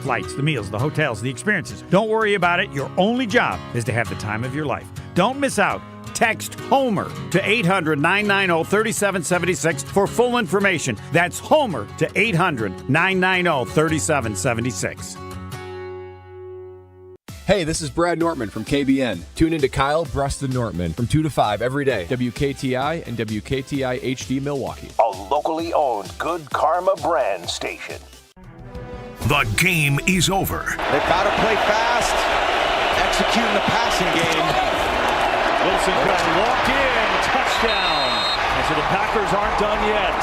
flights, the meals, the hotels, the experiences. Don't worry about it. Your only job is to have the time of your life. Don't miss out. Text HOMER to 800-990-3776 for full information. That's HOMER to 800-990-3776. Hey, this is Brad Nortman from KBN. Tune in to Kyle Preston Nortman from 2 to 5 every day. WKTI and WKTI HD Milwaukee. A locally owned Good Karma brand station. The game is over. They've got to play fast, executing the passing game. Wilson going to walk in, touchdown. And so the Packers aren't done yet.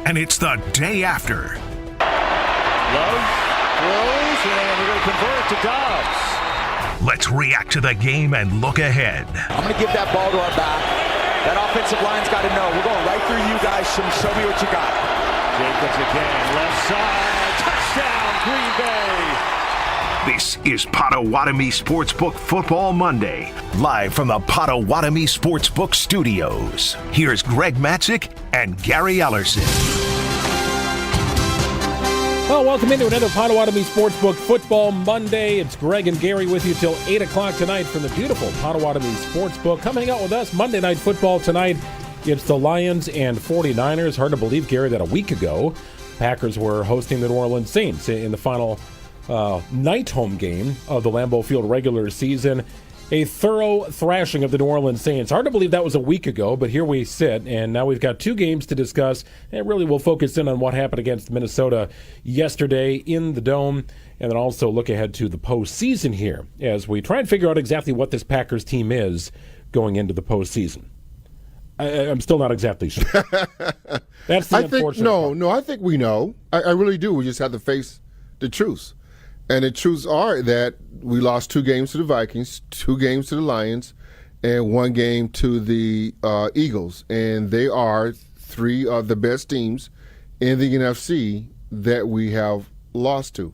And it's the day after. Love throws, and they're going to convert it to Dobbs. Let's react to the game and look ahead. I'm going to give that ball to our back. That offensive line's got to know. We're going right through you guys. Show me what you got. Jacobs again, left side, touchdown, Green Bay. This is Potawatomi Sportsbook Football Monday, live from the Potawatomi Sportsbook Studios. Here's Greg Matzik and Gary Ellerson. Well, welcome into another Potawatomi Sportsbook Football Monday. It's Greg and Gary with you till 8 o'clock tonight from the beautiful Potawatomi Sportsbook. Coming out with us Monday Night Football tonight, it's the Lions and 49ers. Hard to believe, Gary, that a week ago, Packers were hosting the New Orleans Saints in the final night home game of the Lambeau Field regular season. A thorough thrashing of the New Orleans Saints. Hard to believe that was a week ago, but here we sit, and now we've got two games to discuss, and really we'll focus in on what happened against Minnesota yesterday in the Dome, and then also look ahead to the postseason here as we try and figure out exactly what this Packers team is going into the postseason. I'm still not exactly sure. That's the unfortunate part. No, I think we know. I really do. We just have to face the truth. And the truths are that we lost 2 games to the Vikings, 2 games to the Lions, and 1 game to the Eagles. And they are 3 of the best teams in the NFC that we have lost to.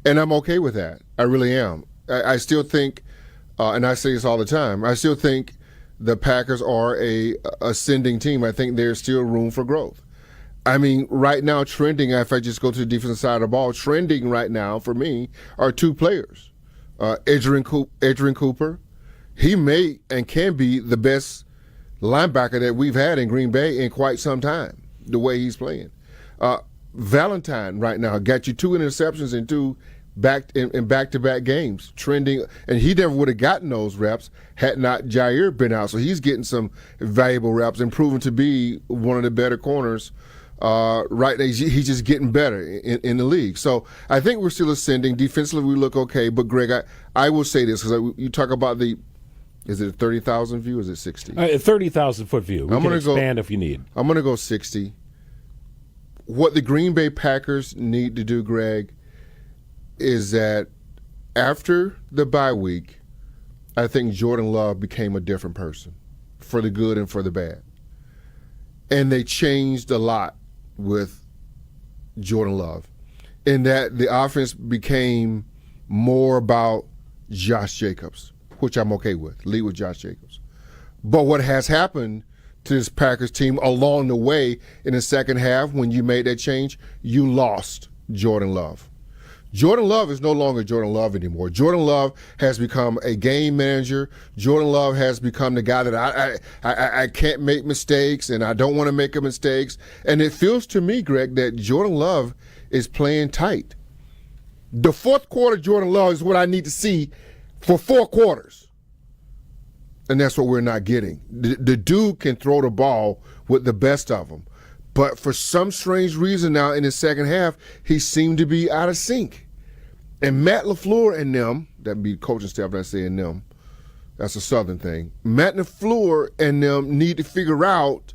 And I'm okay with that. I really am. I still think, and I say this all the time, I still think the Packers are a ascending team. I think there's still room for growth. I mean, right now, trending, if I just go to the defensive side of the ball, trending right now for me are 2 players. Adrian Cooper, he may and can be the best linebacker that we've had in Green Bay in quite some time, the way he's playing. Valentine right now got you 2 interceptions in 2 back-to-back games, trending, and he never would have gotten those reps had not Jair been out. So he's getting some valuable reps and proven to be one of the better corners. Right now, he's just getting better in the league. So I think we're still ascending. Defensively, we look okay. But, Greg, I will say this, because you talk about is it a 30,000 view or is it 60? A 30,000-foot view. We can expand if you need. I'm going to go 60. What the Green Bay Packers need to do, Greg, is that after the bye week, I think Jordan Love became a different person, for the good and for the bad. And they changed a lot with Jordan Love, in that the offense became more about Josh Jacobs, which I'm okay with. Lead with Josh Jacobs. But what has happened to this Packers team along the way in the second half, when you made that change, you lost Jordan Love. Jordan Love is no longer Jordan Love anymore. Jordan Love has become a game manager. Jordan Love has become the guy that I can't make mistakes, and I don't want to make mistakes. And it feels to me, Greg, that Jordan Love is playing tight. The fourth quarter Jordan Love is what I need to see for 4 quarters. And that's what we're not getting. The dude can throw the ball with the best of them. But for some strange reason now in the second half, he seemed to be out of sync. And Matt LaFleur and them, that'd be coaching staff, not saying them, that's a Southern thing. Matt LaFleur and them need to figure out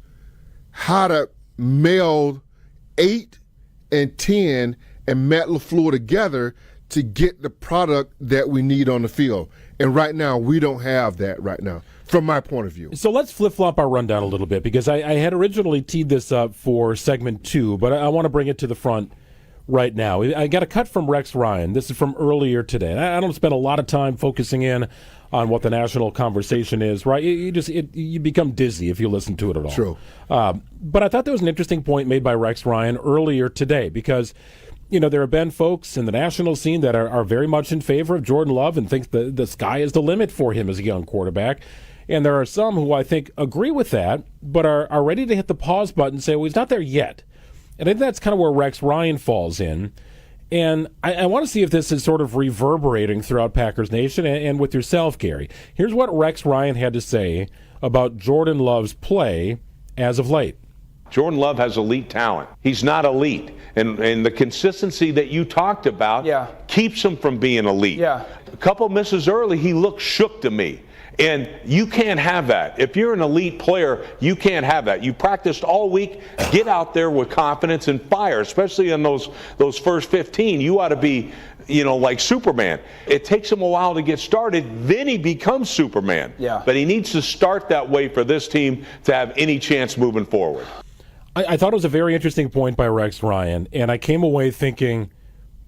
how to meld 8 and 10 and Matt LaFleur together to get the product that we need on the field. And right now, we don't have that right now, from my point of view. So let's flip-flop our rundown a little bit, because I had originally teed this up for segment 2, but I want to bring it to the front right now. I got a cut from Rex Ryan. This is from earlier today. I don't spend a lot of time focusing in on what the national conversation is, right? You become dizzy if you listen to it at all. True. But I thought there was an interesting point made by Rex Ryan earlier today, because there have been folks in the national scene that are very much in favor of Jordan Love and think the sky is the limit for him as a young quarterback. And there are some who I think agree with that, but are ready to hit the pause button and say, well, he's not there yet. And I think that's kind of where Rex Ryan falls in. And I want to see if this is sort of reverberating throughout Packers Nation and with yourself, Gary. Here's what Rex Ryan had to say about Jordan Love's play as of late. Jordan Love has elite talent. He's not elite. And the consistency that you talked about keeps him from being elite. A couple misses early, he looked shook to me. And you can't have that. If you're an elite player, you can't have that. You practiced all week. Get out there with confidence and fire, especially in those first 15. You ought to be, like Superman. It takes him a while to get started. Then he becomes Superman. But he needs to start that way for this team to have any chance moving forward. I thought it was a very interesting point by Rex Ryan, and I came away thinking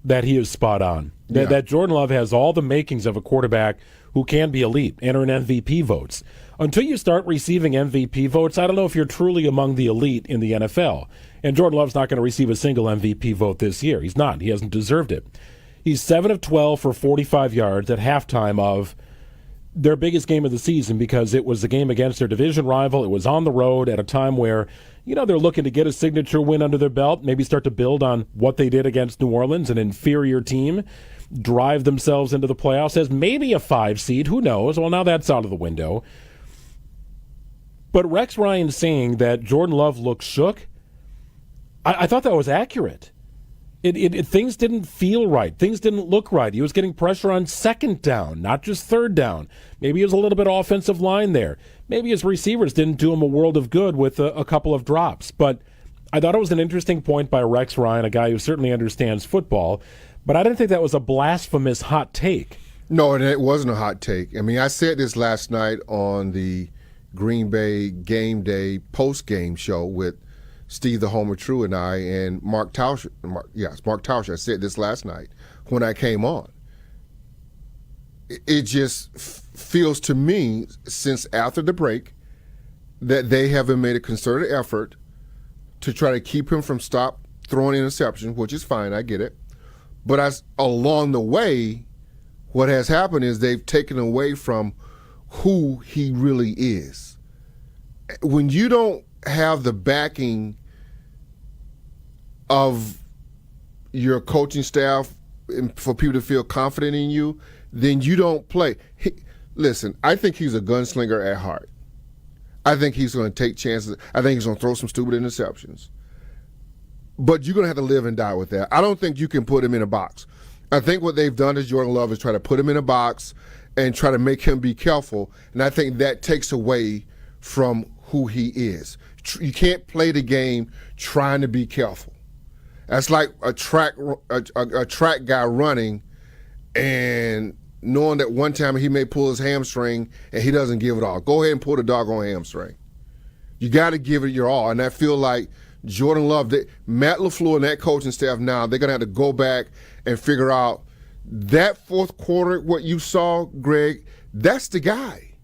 that he is spot on. That Jordan Love has all the makings of a quarterback who can be elite, enter in MVP votes. Until you start receiving MVP votes, I don't know if you're truly among the elite in the NFL. And Jordan Love's not going to receive a single MVP vote this year. He's not. He hasn't deserved it. He's 7 of 12 for 45 yards at halftime of their biggest game of the season because it was the game against their division rival. It was on the road at a time where, they're looking to get a signature win under their belt, maybe start to build on what they did against New Orleans, an inferior team, drive themselves into the playoffs as maybe a 5 seed. Who knows? Well, now that's out of the window. But Rex Ryan saying that Jordan Love looks shook, I thought that was accurate. Things didn't feel right. Things didn't look right. He was getting pressure on second down, not just third down. Maybe it was a little bit offensive line there. Maybe his receivers didn't do him a world of good with a couple of drops. But I thought it was an interesting point by Rex Ryan, a guy who certainly understands football. But I didn't think that was a blasphemous hot take. No, and it wasn't a hot take. I mean, I said this last night on the Green Bay Game Day post-game show with Steve the Homer True and I and Mark Tauscher. Mark Tauscher. I said this last night when I came on. It just feels to me, since after the break, that they haven't made a concerted effort to try to keep him from stop throwing interceptions, which is fine. I get it. But along the way, what has happened is they've taken away from who he really is. When you don't have the backing of your coaching staff for people to feel confident in you, then you don't play. Listen, I think he's a gunslinger at heart. I think he's going to take chances. I think he's going to throw some stupid interceptions. But you're going to have to live and die with that. I don't think you can put him in a box. I think what they've done to Jordan Love is try to put him in a box and try to make him be careful. And I think that takes away from who he is. You can't play the game trying to be careful. That's like a track guy running and knowing that one time he may pull his hamstring and he doesn't give it all. Go ahead and pull the doggone hamstring. You got to give it your all. And I feel like Jordan Love, Matt LaFleur and that coaching staff now, they're going to have to go back and figure out that fourth quarter, what you saw, Greg, that's the guy.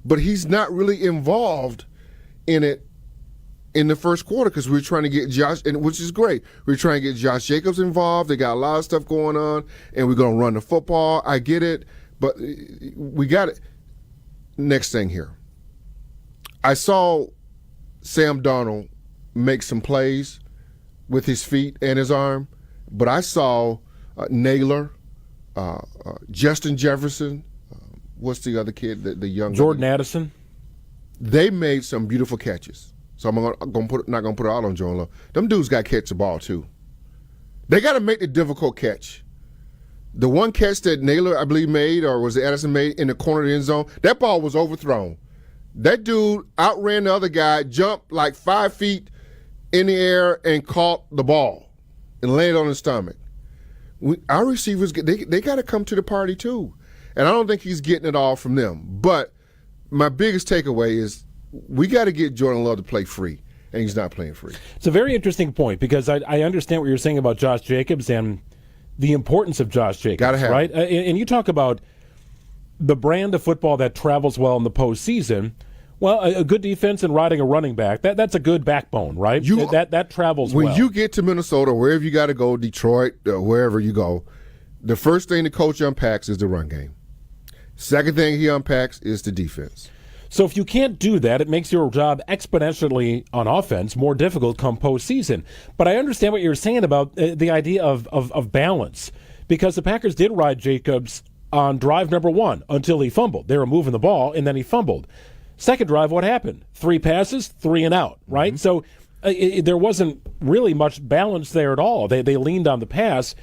But he's not really involved in it in the first quarter because we're trying to get Josh, and which is great. We're trying to get Josh Jacobs involved. They got a lot of stuff going on, and we're going to run the football. I get it, but we got it. Next thing here. I saw Sam Darnold make some plays with his feet and his arm, but I saw Naylor, Justin Jefferson, what's the other kid, the young Jordan Addison. They made some beautiful catches. So I'm not going to put it all on Jordan Love. Them dudes got to catch the ball too. They got to make the difficult catch. The one catch that Naylor, I believe, made, or was it Addison made in the corner of the end zone, that ball was overthrown. That dude outran the other guy, jumped like 5 feet in the air and caught the ball and landed on his stomach. Our receivers, they got to come to the party too. And I don't think he's getting it all from them. But my biggest takeaway is we got to get Jordan Love to play free, and he's not playing free. It's a very interesting point because I understand what you're saying about Josh Jacobs and the importance of Josh Jacobs. Got to have right? And you talk about the brand of football that travels well in the postseason. Well, a good defense and riding a running back, that's a good backbone, right? That travels well. When you get to Minnesota, wherever you got to go, Detroit, wherever you go, the first thing the coach unpacks is the run game. Second thing he unpacks is the defense. So if you can't do that, it makes your job exponentially on offense more difficult come postseason. But I understand what you're saying about the idea of balance, because the Packers did ride Jacobs on drive number 1 until he fumbled. They were moving the ball, and then he fumbled. Second drive, what happened? 3 passes, 3 and out, right? So there wasn't really much balance there at all. They leaned on the pass.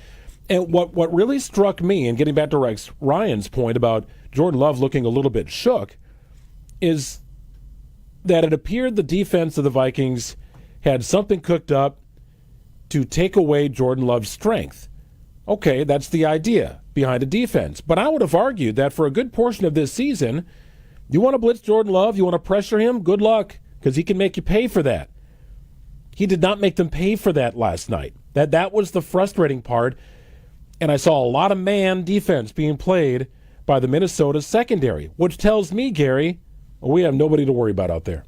And what really struck me, and getting back to Ryan's point about Jordan Love looking a little bit shook, is that it appeared the defense of the Vikings had something cooked up to take away Jordan Love's strength. Okay, that's the idea behind a defense. But I would have argued that for a good portion of this season, you want to blitz Jordan Love, you want to pressure him, good luck, because he can make you pay for that. He did not make them pay for that last night. That was the frustrating part. And I saw a lot of man defense being played by the Minnesota secondary, which tells me, Gary, we have nobody to worry about out there.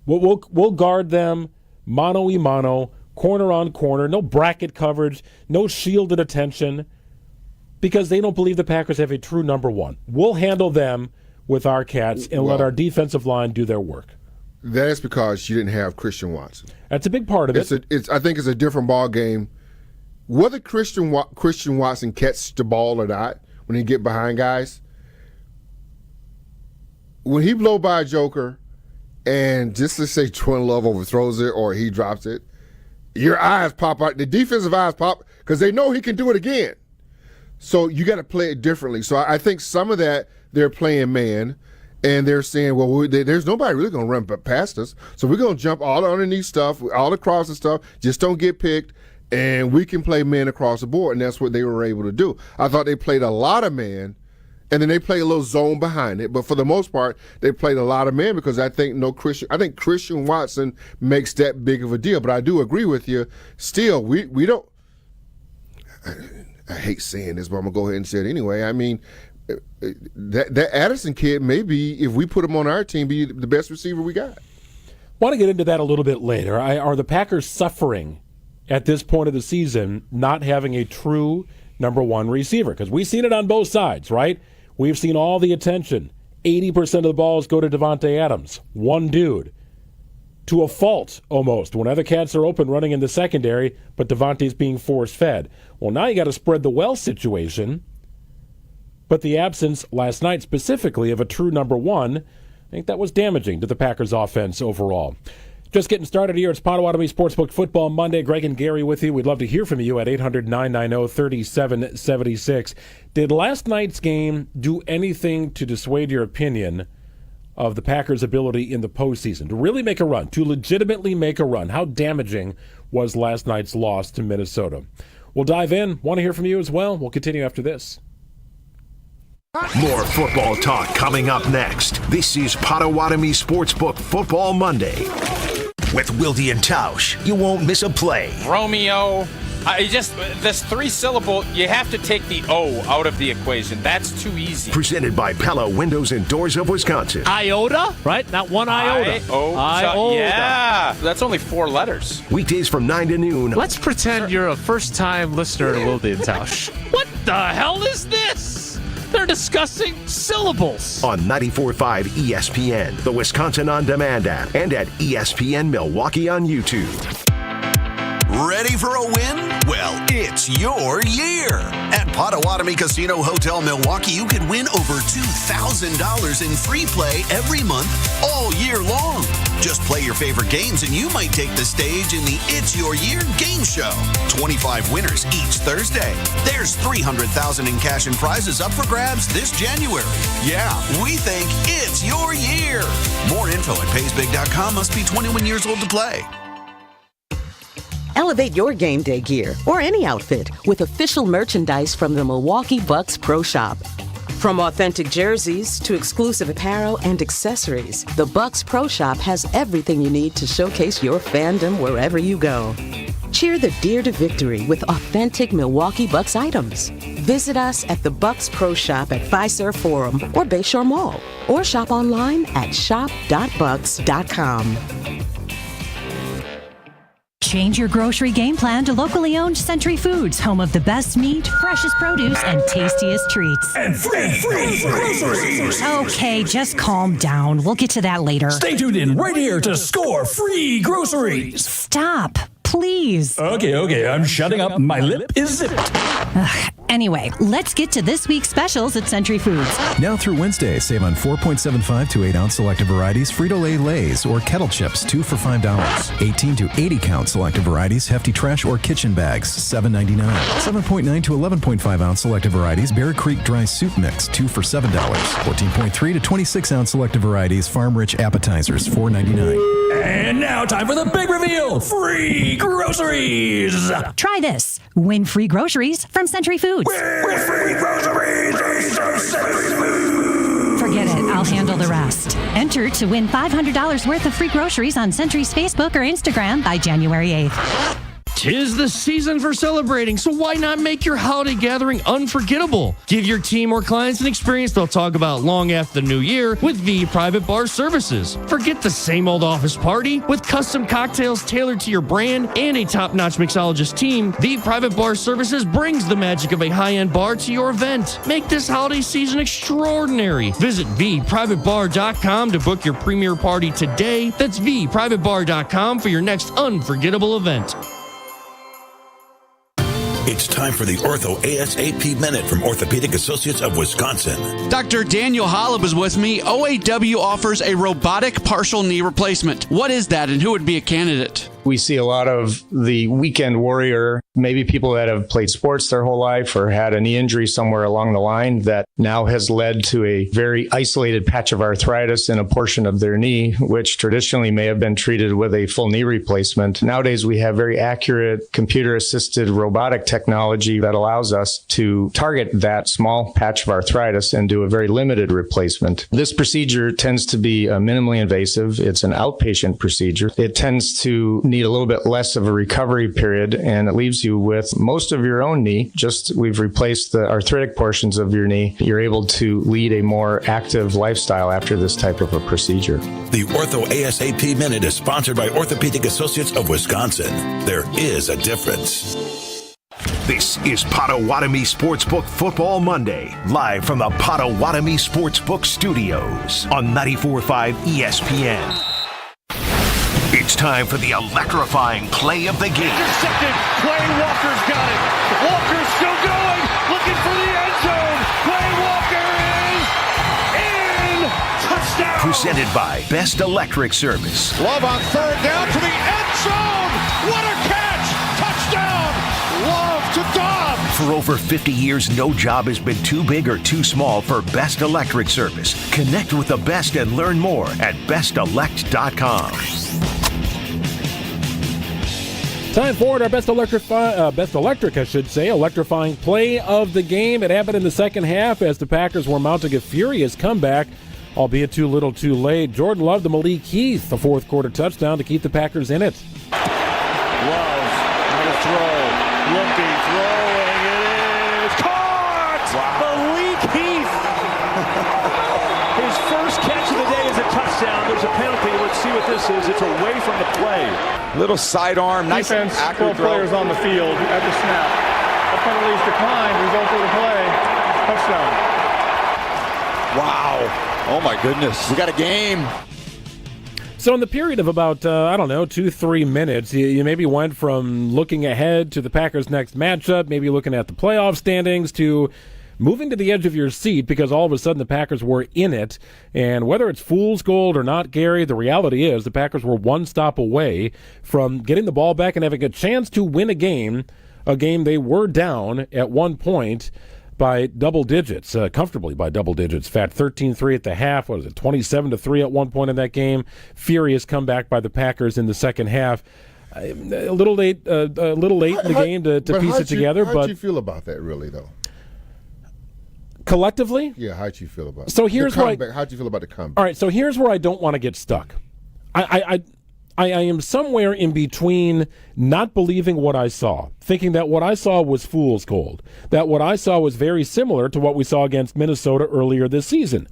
We'll guard them mano-a-mano, corner on corner, no bracket coverage, no shielded attention, because they don't believe the Packers have a true number 1. We'll handle them with our cats and let our defensive line do their work. That's because you didn't have Christian Watson. That's a big part of it. I think it's a different ball game. Whether Christian Watson catches the ball or not, when he get behind guys, when he blow by a joker and just to say Jordan Love overthrows it or he drops it, your eyes pop out. The defensive eyes pop because they know he can do it again. So you got to play it differently. So I think some of that they're playing man, and they're saying, well, there's nobody really going to run past us. So we're going to jump all underneath stuff, all across the stuff, just don't get picked, and we can play man across the board, and that's what they were able to do. I thought they played a lot of man, and then they played a little zone behind it. But for the most part, they played a lot of man because I think Christian Watson makes that big of a deal. But I do agree with you. Still, we don't – I hate saying this, but I'm going to go ahead and say it anyway. I mean, that Addison kid may be, if we put him on our team, be the best receiver we got. I want to get into that a little bit later. Are the Packers suffering at this point of the season not having a true number 1 receiver? Because we've seen it on both sides, right? We've seen all the attention. 80% of the balls go to Davante Adams, one dude, to a fault almost. When other cats are open running in the secondary, but Davante's being force-fed. Well, now you got to spread the well situation. But the absence last night specifically of a true number 1, I think that was damaging to the Packers offense overall. Just getting started here. It's Potawatomi Sportsbook Football Monday. Greg and Gary with you. We'd love to hear from you at 800-990-3776. Did last night's game do anything to dissuade your opinion of the Packers' ability in the postseason to really make a run, to legitimately make a run? How damaging was last night's loss to Minnesota? We'll dive in. Want to hear from you as well. We'll continue after this. More football talk coming up next. This is Potawatomi Sportsbook Football Monday. With Wilde and Tausch, you won't miss a play. Romeo. This 3-syllable, you have to take the O out of the equation. That's too easy. Presented by Pella Windows and Doors of Wisconsin. Iota, right? Not one iota. Iota. Yeah. That's only 4 letters. Weekdays from 9 to noon. Let's pretend you're a first-time listener to Wilde and Tausch. What the hell is this? They're discussing syllables. On 94.5 ESPN, the Wisconsin On Demand app, and at ESPN Milwaukee on YouTube. Ready for a win? Well, it's your year. At Potawatomi Casino Hotel Milwaukee, you can win over $2,000 in free play every month all year long. Just play your favorite games and you might take the stage in the It's Your Year game show. 25 winners each Thursday. There's $300,000 in cash and prizes up for grabs this January. Yeah, we think it's your year. More info at paysbig.com. Must be 21 years old to play. Elevate your game day gear or any outfit with official merchandise from the Milwaukee Bucks Pro Shop. From authentic jerseys to exclusive apparel and accessories, the Bucks Pro Shop has everything you need to showcase your fandom wherever you go. Cheer the Deer to victory with authentic Milwaukee Bucks items. Visit us at the Bucks Pro Shop at Fiserv Forum or Bayshore Mall, or shop online at shop.bucks.com. Change your grocery game plan to locally owned Century Foods, home of the best meat, freshest produce, and tastiest treats. And free groceries. Okay, just calm down. We'll get to that later. Stay tuned in right here to score free groceries. Stop, please. Okay, I'm shutting up. My lip is zipped. Anyway, let's get to this week's specials at Century Foods. Now through Wednesday, save on 4.75 to 8-ounce selective varieties Frito-Lay Lays or Kettle Chips, 2 for $5. 18 to 80 count selective varieties Hefty Trash or Kitchen Bags, $7.99. 7.9 to 11.5 ounce selective varieties Bear Creek Dry Soup Mix, 2 for $7. 14.3 to 26 ounce selective varieties Farm Rich Appetizers, $4.99. And now time for the big reveal, free groceries. Try this. Win free groceries from Century Foods. Win free groceries from Century Foods. Forget it. I'll handle the rest. Enter to win $500 worth of free groceries on Century's Facebook or Instagram by January 8th. 'Tis the season for celebrating, so why not make your holiday gathering unforgettable? Give your team or clients an experience they'll talk about long after the new year with V Private Bar Services. Forget the same old office party. With custom cocktails tailored to your brand and a top-notch mixologist team, V Private Bar Services brings the magic of a high-end bar to your event. Make this holiday season extraordinary. Visit vprivatebar.com to book your premier party today. That's vprivatebar.com for your next unforgettable event. It's time for the Ortho ASAP Minute from Orthopedic Associates of Wisconsin. Dr. Daniel Holub is with me. OAW offers a robotic partial knee replacement. What is that, and who would be a candidate? We see a lot of the weekend warrior, maybe people that have played sports their whole life or had a knee injury somewhere along the line that now has led to a very isolated patch of arthritis in a portion of their knee, which traditionally may have been treated with a full knee replacement. Nowadays, we have very accurate computer-assisted robotic technology that allows us to target that small patch of arthritis and do a very limited replacement. This procedure tends to be minimally invasive. It's an outpatient procedure. It tends to need a little bit less of a recovery period, and it leaves you with most of your own knee. Just we've replaced the arthritic portions of your knee. You're able to lead a more active lifestyle after this type of a procedure. The Ortho ASAP Minute is sponsored by Orthopedic Associates of Wisconsin. There is a difference. This is Potawatomi Sportsbook Football Monday, live from the Potawatomi Sportsbook Studios on 94.5 ESPN. It's time for the electrifying play of the game. Intercepted. Quay Walker's got it. Walker's still going. Looking for the end zone. Quay Walker is in. Touchdown. Presented by Best Electric Service. Love on third down to the end zone. What a catch. Touchdown. Love to Dobb. For over 50 years, no job has been too big or too small for Best Electric Service. Connect with the best and learn more at bestelect.com. Time for our best electric, electrifying play of the game. It happened in the second half as the Packers were mounting a furious comeback, albeit too little too late. Jordan Love to Malik Heath, the fourth quarter touchdown to keep the Packers in it. Love on a throw. Looking, throwing. It is caught! Wow. Malik Heath. His first catch of the day is a touchdown. There's a penalty. Let's see what this is. It's away from the play. Little sidearm, nice defense, accurate 12 players on the field at the snap. The penalties declined, result of the play, touchdown. Wow. Oh my goodness. We got a game. So in the period of about, 2-3 minutes, you maybe went from looking ahead to the Packers' next matchup, maybe looking at the playoff standings, to moving to the edge of your seat because all of a sudden the Packers were in it. And whether it's fool's gold or not, Gary, the reality is the Packers were one stop away from getting the ball back and having a chance to win a game they were down at one point by double digits, comfortably by double digits. Fat 13-3 at the half. 27-3 at one point in that game. Furious comeback by the Packers in the second half. A little late in the game to piece it together. How do you feel about that, really, though? Collectively? Yeah, how'd you feel about it? So here's how'd you feel about the comeback? All right, so here's where I don't want to get stuck. I I am somewhere in between not believing what I saw, thinking that what I saw was fool's gold, that what I saw was very similar to what we saw against Minnesota earlier this season,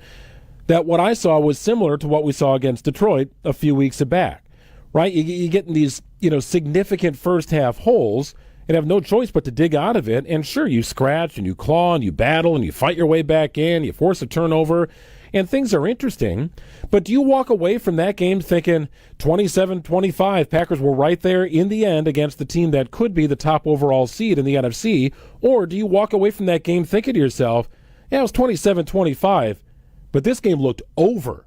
that what I saw was similar to what we saw against Detroit a few weeks back, right? You get in these, significant first half holes and have no choice but to dig out of it. And sure, you scratch and you claw and you battle and you fight your way back in, you force a turnover, and things are interesting. But do you walk away from that game thinking 27-25, Packers were right there in the end against the team that could be the top overall seed in the NFC? Or do you walk away from that game thinking to yourself, yeah, it was 27-25, but this game looked over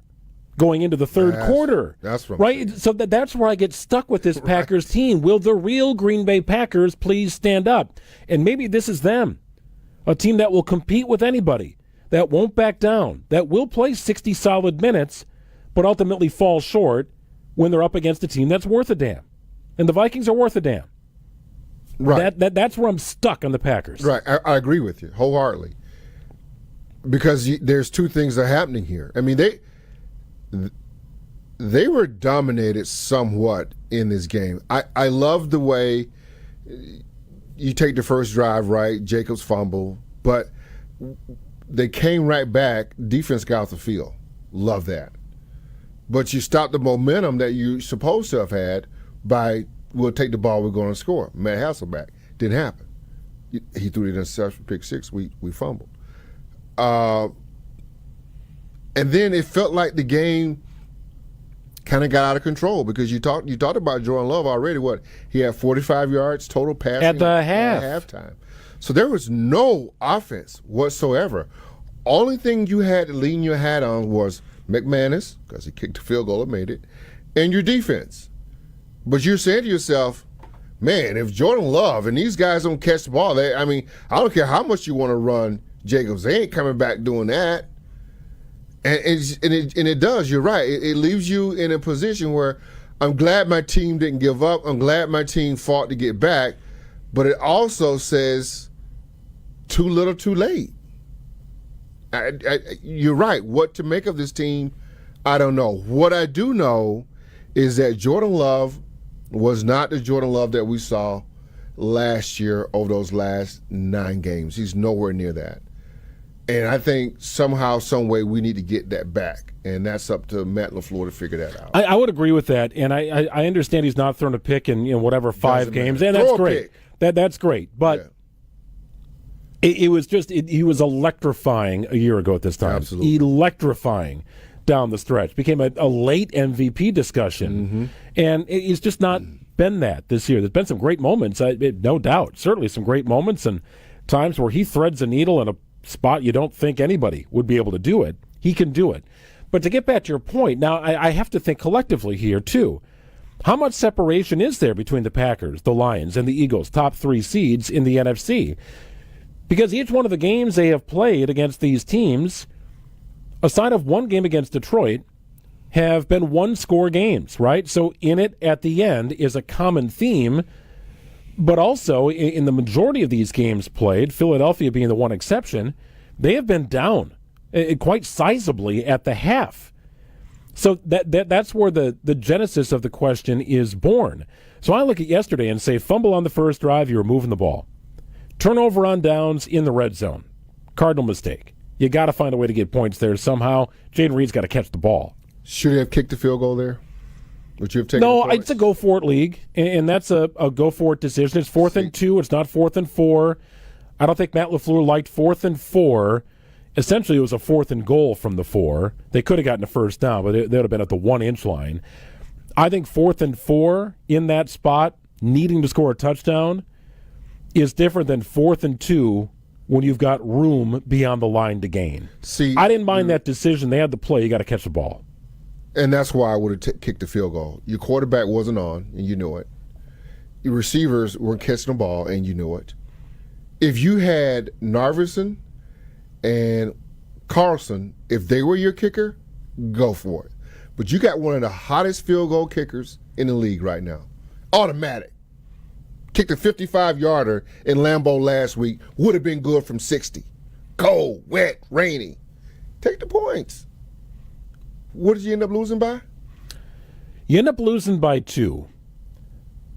going into the third quarter? That's right. So that's where I get stuck with this Packers team. Will the real Green Bay Packers please stand up? And maybe this is them, a team that will compete with anybody, that won't back down, that will play 60 solid minutes, but ultimately fall short when they're up against a team that's worth a damn. And the Vikings are worth a damn. Right. That's where I'm stuck on the Packers. Right. I agree with you wholeheartedly. Because there's two things that are happening here. I mean, they were dominated somewhat in this game. I love the way you take the first drive, right, Jacobs fumble, but they came right back, defense got off the field. Love that. But you stopped the momentum that you're supposed to have had by, we'll take the ball, we're going to score. Matt Hasselbeck. Didn't happen. He threw the interception, pick six, we fumbled. And then it felt like the game kind of got out of control because you talked about Jordan Love already. What, he had 45 yards total passing at the half. At halftime. So there was no offense whatsoever. Only thing you had to lean your hat on was McManus, because he kicked the field goal and made it, and your defense. But you're saying to yourself, man, if Jordan Love and these guys don't catch the ball, I don't care how much you want to run Jacobs, they ain't coming back doing that. And it does, you're right. It leaves you in a position where I'm glad my team didn't give up. I'm glad my team fought to get back. But it also says too little too late. You're right. What to make of this team, I don't know. What I do know is that Jordan Love was not the Jordan Love that we saw last year over those last 9 games. He's nowhere near that. And I think somehow, some way, we need to get that back. And that's up to Matt LaFleur to figure that out. I would agree with that. And I understand he's not thrown a pick in whatever 5 games. And that's great. That's great. But it was just he was electrifying a year ago at this time. Absolutely. Electrifying down the stretch. Became a late MVP discussion. Mm-hmm. And it's just not been that this year. There's been some great moments, no doubt. Certainly some great moments and times where he threads a needle in a spot you don't think anybody would be able to do it. He can do it. But to get back to your point, now I have to think collectively here too. How much separation is there between the Packers, the Lions, and the Eagles, top 3 seeds in the NFC? Because each one of the games they have played against these teams, aside of one game against Detroit, have been 1-score games, right? So in it at the end is a common theme. But also, in the majority of these games played, Philadelphia being the one exception, they have been down quite sizably at the half. So that's where the genesis of the question is born. So I look at yesterday and say, fumble on the first drive, you were moving the ball. Turnover on downs in the red zone. Cardinal mistake. You got to find a way to get points there somehow. Jaden Reed's got to catch the ball. Should he have kicked the field goal there? Would you have taken No, it's a go-for-it league, and that's a go-for-it decision. It's 4th and 2. It's not 4th and 4. I don't think Matt LaFleur liked 4th and 4. Essentially, it was a 4th and goal from the 4. They could have gotten a first down, but they would have been at the 1-inch line. I think 4th and 4 in that spot, needing to score a touchdown, is different than 4th and 2 when you've got room beyond the line to gain. See, I didn't mind that decision. They had the play. You got to catch the ball. And that's why I would have kicked the field goal. Your quarterback wasn't on, and you knew it. Your receivers weren't catching the ball, and you knew it. If you had Narveson and Carlson, if they were your kicker, go for it. But you got one of the hottest field goal kickers in the league right now. Automatic. Kicked a 55-yarder in Lambeau last week. Would have been good from 60. Cold, wet, rainy. Take the points. What did you end up losing by? You end up losing by 2.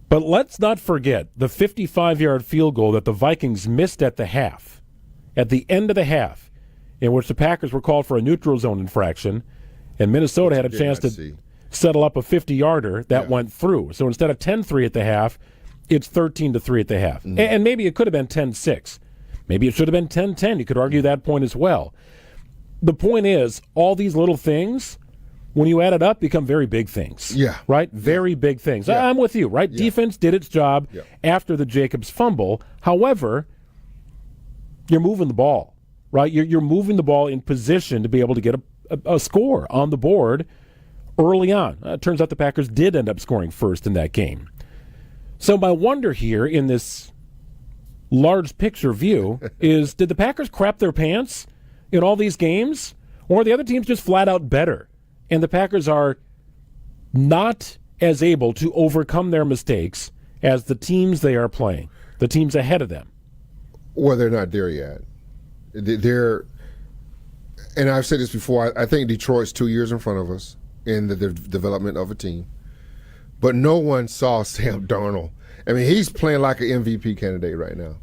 But let's not forget the 55-yard field goal that the Vikings missed at the half, at the end of the half, in which the Packers were called for a neutral zone infraction, and Minnesota had a chance to settle up a 50-yarder that went through. So instead of 10-3 at the half, it's 13-3 at the half. And maybe it could have been 10-6. Maybe it should have been 10-10. You could argue that point as well. The point is, all these little things, when you add it up, become very big things. Yeah. Right? Very big things. Yeah. I'm with you, right? Yeah. Defense did its job after the Jacobs fumble. However, you're moving the ball, right? You're moving the ball in position to be able to get a score on the board early on. It turns out the Packers did end up scoring first in that game. So my wonder here in this large picture view is, did the Packers crap their pants in all these games? Or are the other teams just flat out better? And the Packers are not as able to overcome their mistakes as the teams they are playing, the teams ahead of them. Well, they're not there yet. They're, and I've said this before, I think Detroit's 2 years in front of us in the development of a team. But no one saw Sam Darnold. I mean, he's playing like an MVP candidate right now.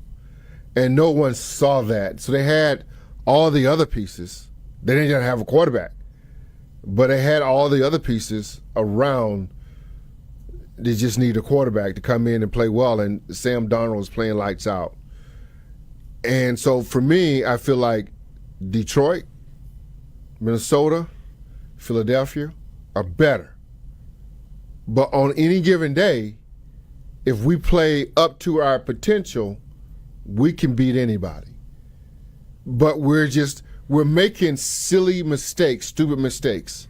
And no one saw that. So they had all the other pieces. They didn't even have a quarterback. But they had all the other pieces around. They just need a quarterback to come in and play well, and Sam Darnold is playing lights out. And so for me, I feel like Detroit, Minnesota, Philadelphia are better. But on any given day, if we play up to our potential, we can beat anybody. But we're making silly mistakes, stupid mistakes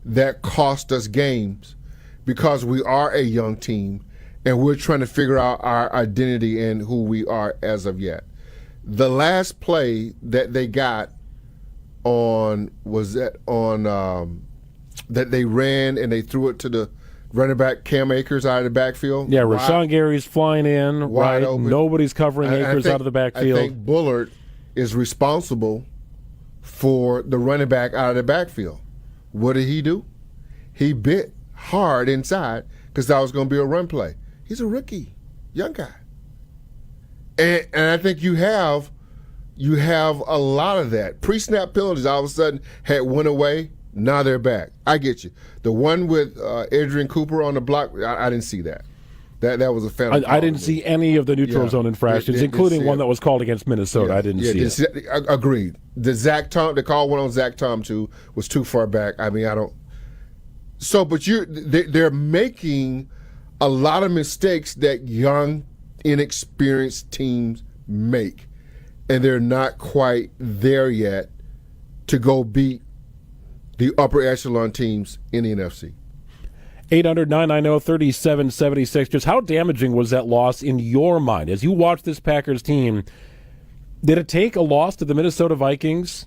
that cost us games because we are a young team and we're trying to figure out our identity and who we are as of yet. The last play that they got that they ran and they threw it to the running back Cam Akers out of the backfield. Yeah, Rashawn Gary's flying in, wide right? Open. Nobody's covering Akers out of the backfield. I think Bullard is responsible for the running back out of the backfield. What did he do? He bit hard inside because that was going to be a run play. He's a rookie, young guy. And I think you have a lot of that. Pre-snap penalties all of a sudden had went away. Now they're back. I get you. The one with Adrian Cooper on the block, I didn't see that. That was a phantom. I didn't see any of the neutral zone infractions, including one that was called against Minnesota. I didn't see it. Agreed. The Zach Tom, the call one on Zach Tom too was too far back. I mean, I don't. So, but they're making a lot of mistakes that young, inexperienced teams make, and they're not quite there yet to go beat the upper echelon teams in the NFC. 800-990-3776. Just how damaging was that loss in your mind? As you watch this Packers team, did it take a loss to the Minnesota Vikings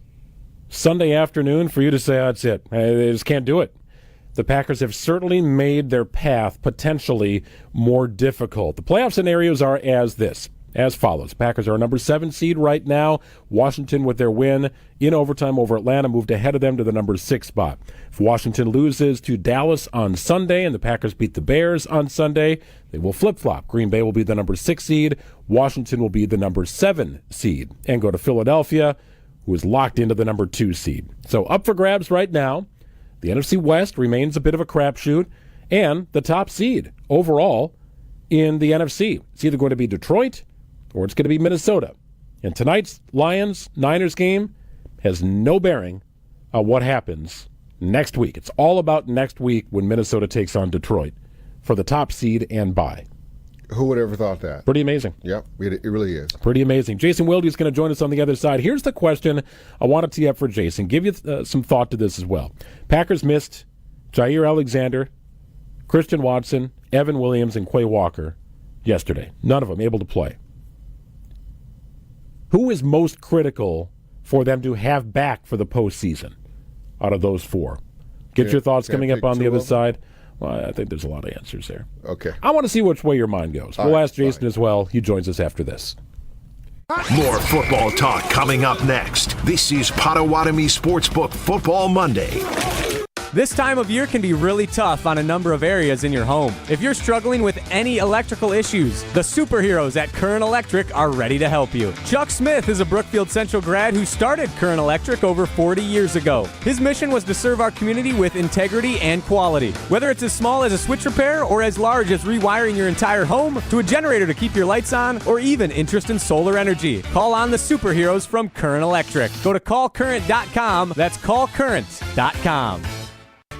Sunday afternoon for you to say, that's it, they just can't do it? The Packers have certainly made their path potentially more difficult. The playoff scenarios are as follows. Packers are a number 7 seed right now. Washington, with their win in overtime over Atlanta, moved ahead of them to the number 6 spot. If Washington loses to Dallas on Sunday and the Packers beat the Bears on Sunday, they will flip-flop. Green Bay will be the number 6 seed. Washington will be the number 7 seed and go to Philadelphia, who is locked into the number 2 seed. So up for grabs right now. The NFC West remains a bit of a crapshoot, and the top seed overall in the NFC. It's either going to be Detroit or it's going to be Minnesota. And tonight's Lions-Niners game has no bearing on what happens next week. It's all about next week when Minnesota takes on Detroit for the top seed and bye. Who would have ever thought that? Pretty amazing. Yep, it really is. Pretty amazing. Jason Wilde is going to join us on the other side. Here's the question I want to tee up for Jason. Give you some thought to this as well. Packers missed Jair Alexander, Christian Watson, Evan Williams, and Quay Walker yesterday. None of them able to play. Who is most critical for them to have back for the postseason out of those 4? Get your thoughts coming up on the other side. Well, I think there's a lot of answers there. Okay. I want to see which way your mind goes. We'll ask Jason as well. He joins us after this. More football talk coming up next. This is Potawatomi Sportsbook Football Monday. This time of year can be really tough on a number of areas in your home. If you're struggling with any electrical issues, the superheroes at Current Electric are ready to help you. Chuck Smith is a Brookfield Central grad who started Current Electric over 40 years ago. His mission was to serve our community with integrity and quality. Whether it's as small as a switch repair or as large as rewiring your entire home to a generator to keep your lights on, or even interest in solar energy, call on the superheroes from Current Electric. Go to callcurrent.com. That's callcurrent.com.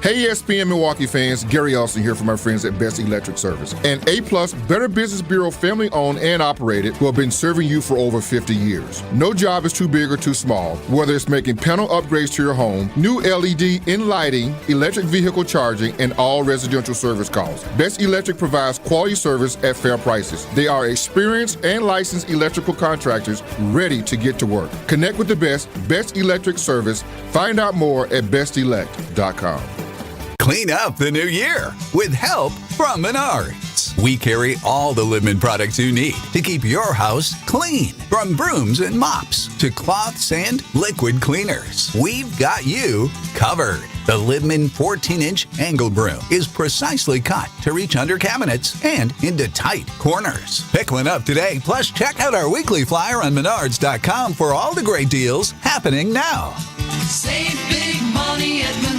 Hey ESPN Milwaukee fans, Gary Austin here from our friends at Best Electric Service. An A-plus Better Business Bureau family owned and operated who have been serving you for over 50 years. No job is too big or too small, whether it's making panel upgrades to your home, new LED in lighting, electric vehicle charging, and all residential service calls. Best Electric provides quality service at fair prices. They are experienced and licensed electrical contractors ready to get to work. Connect with the Best Electric Service. Find out more at bestelect.com. Clean up the new year with help from Menards. We carry all the Libman products you need to keep your house clean. From brooms and mops to cloths and liquid cleaners, we've got you covered. The Libman 14-inch angle broom is precisely cut to reach under cabinets and into tight corners. Pick one up today, plus check out our weekly flyer on Menards.com for all the great deals happening now. Save big money at Menards.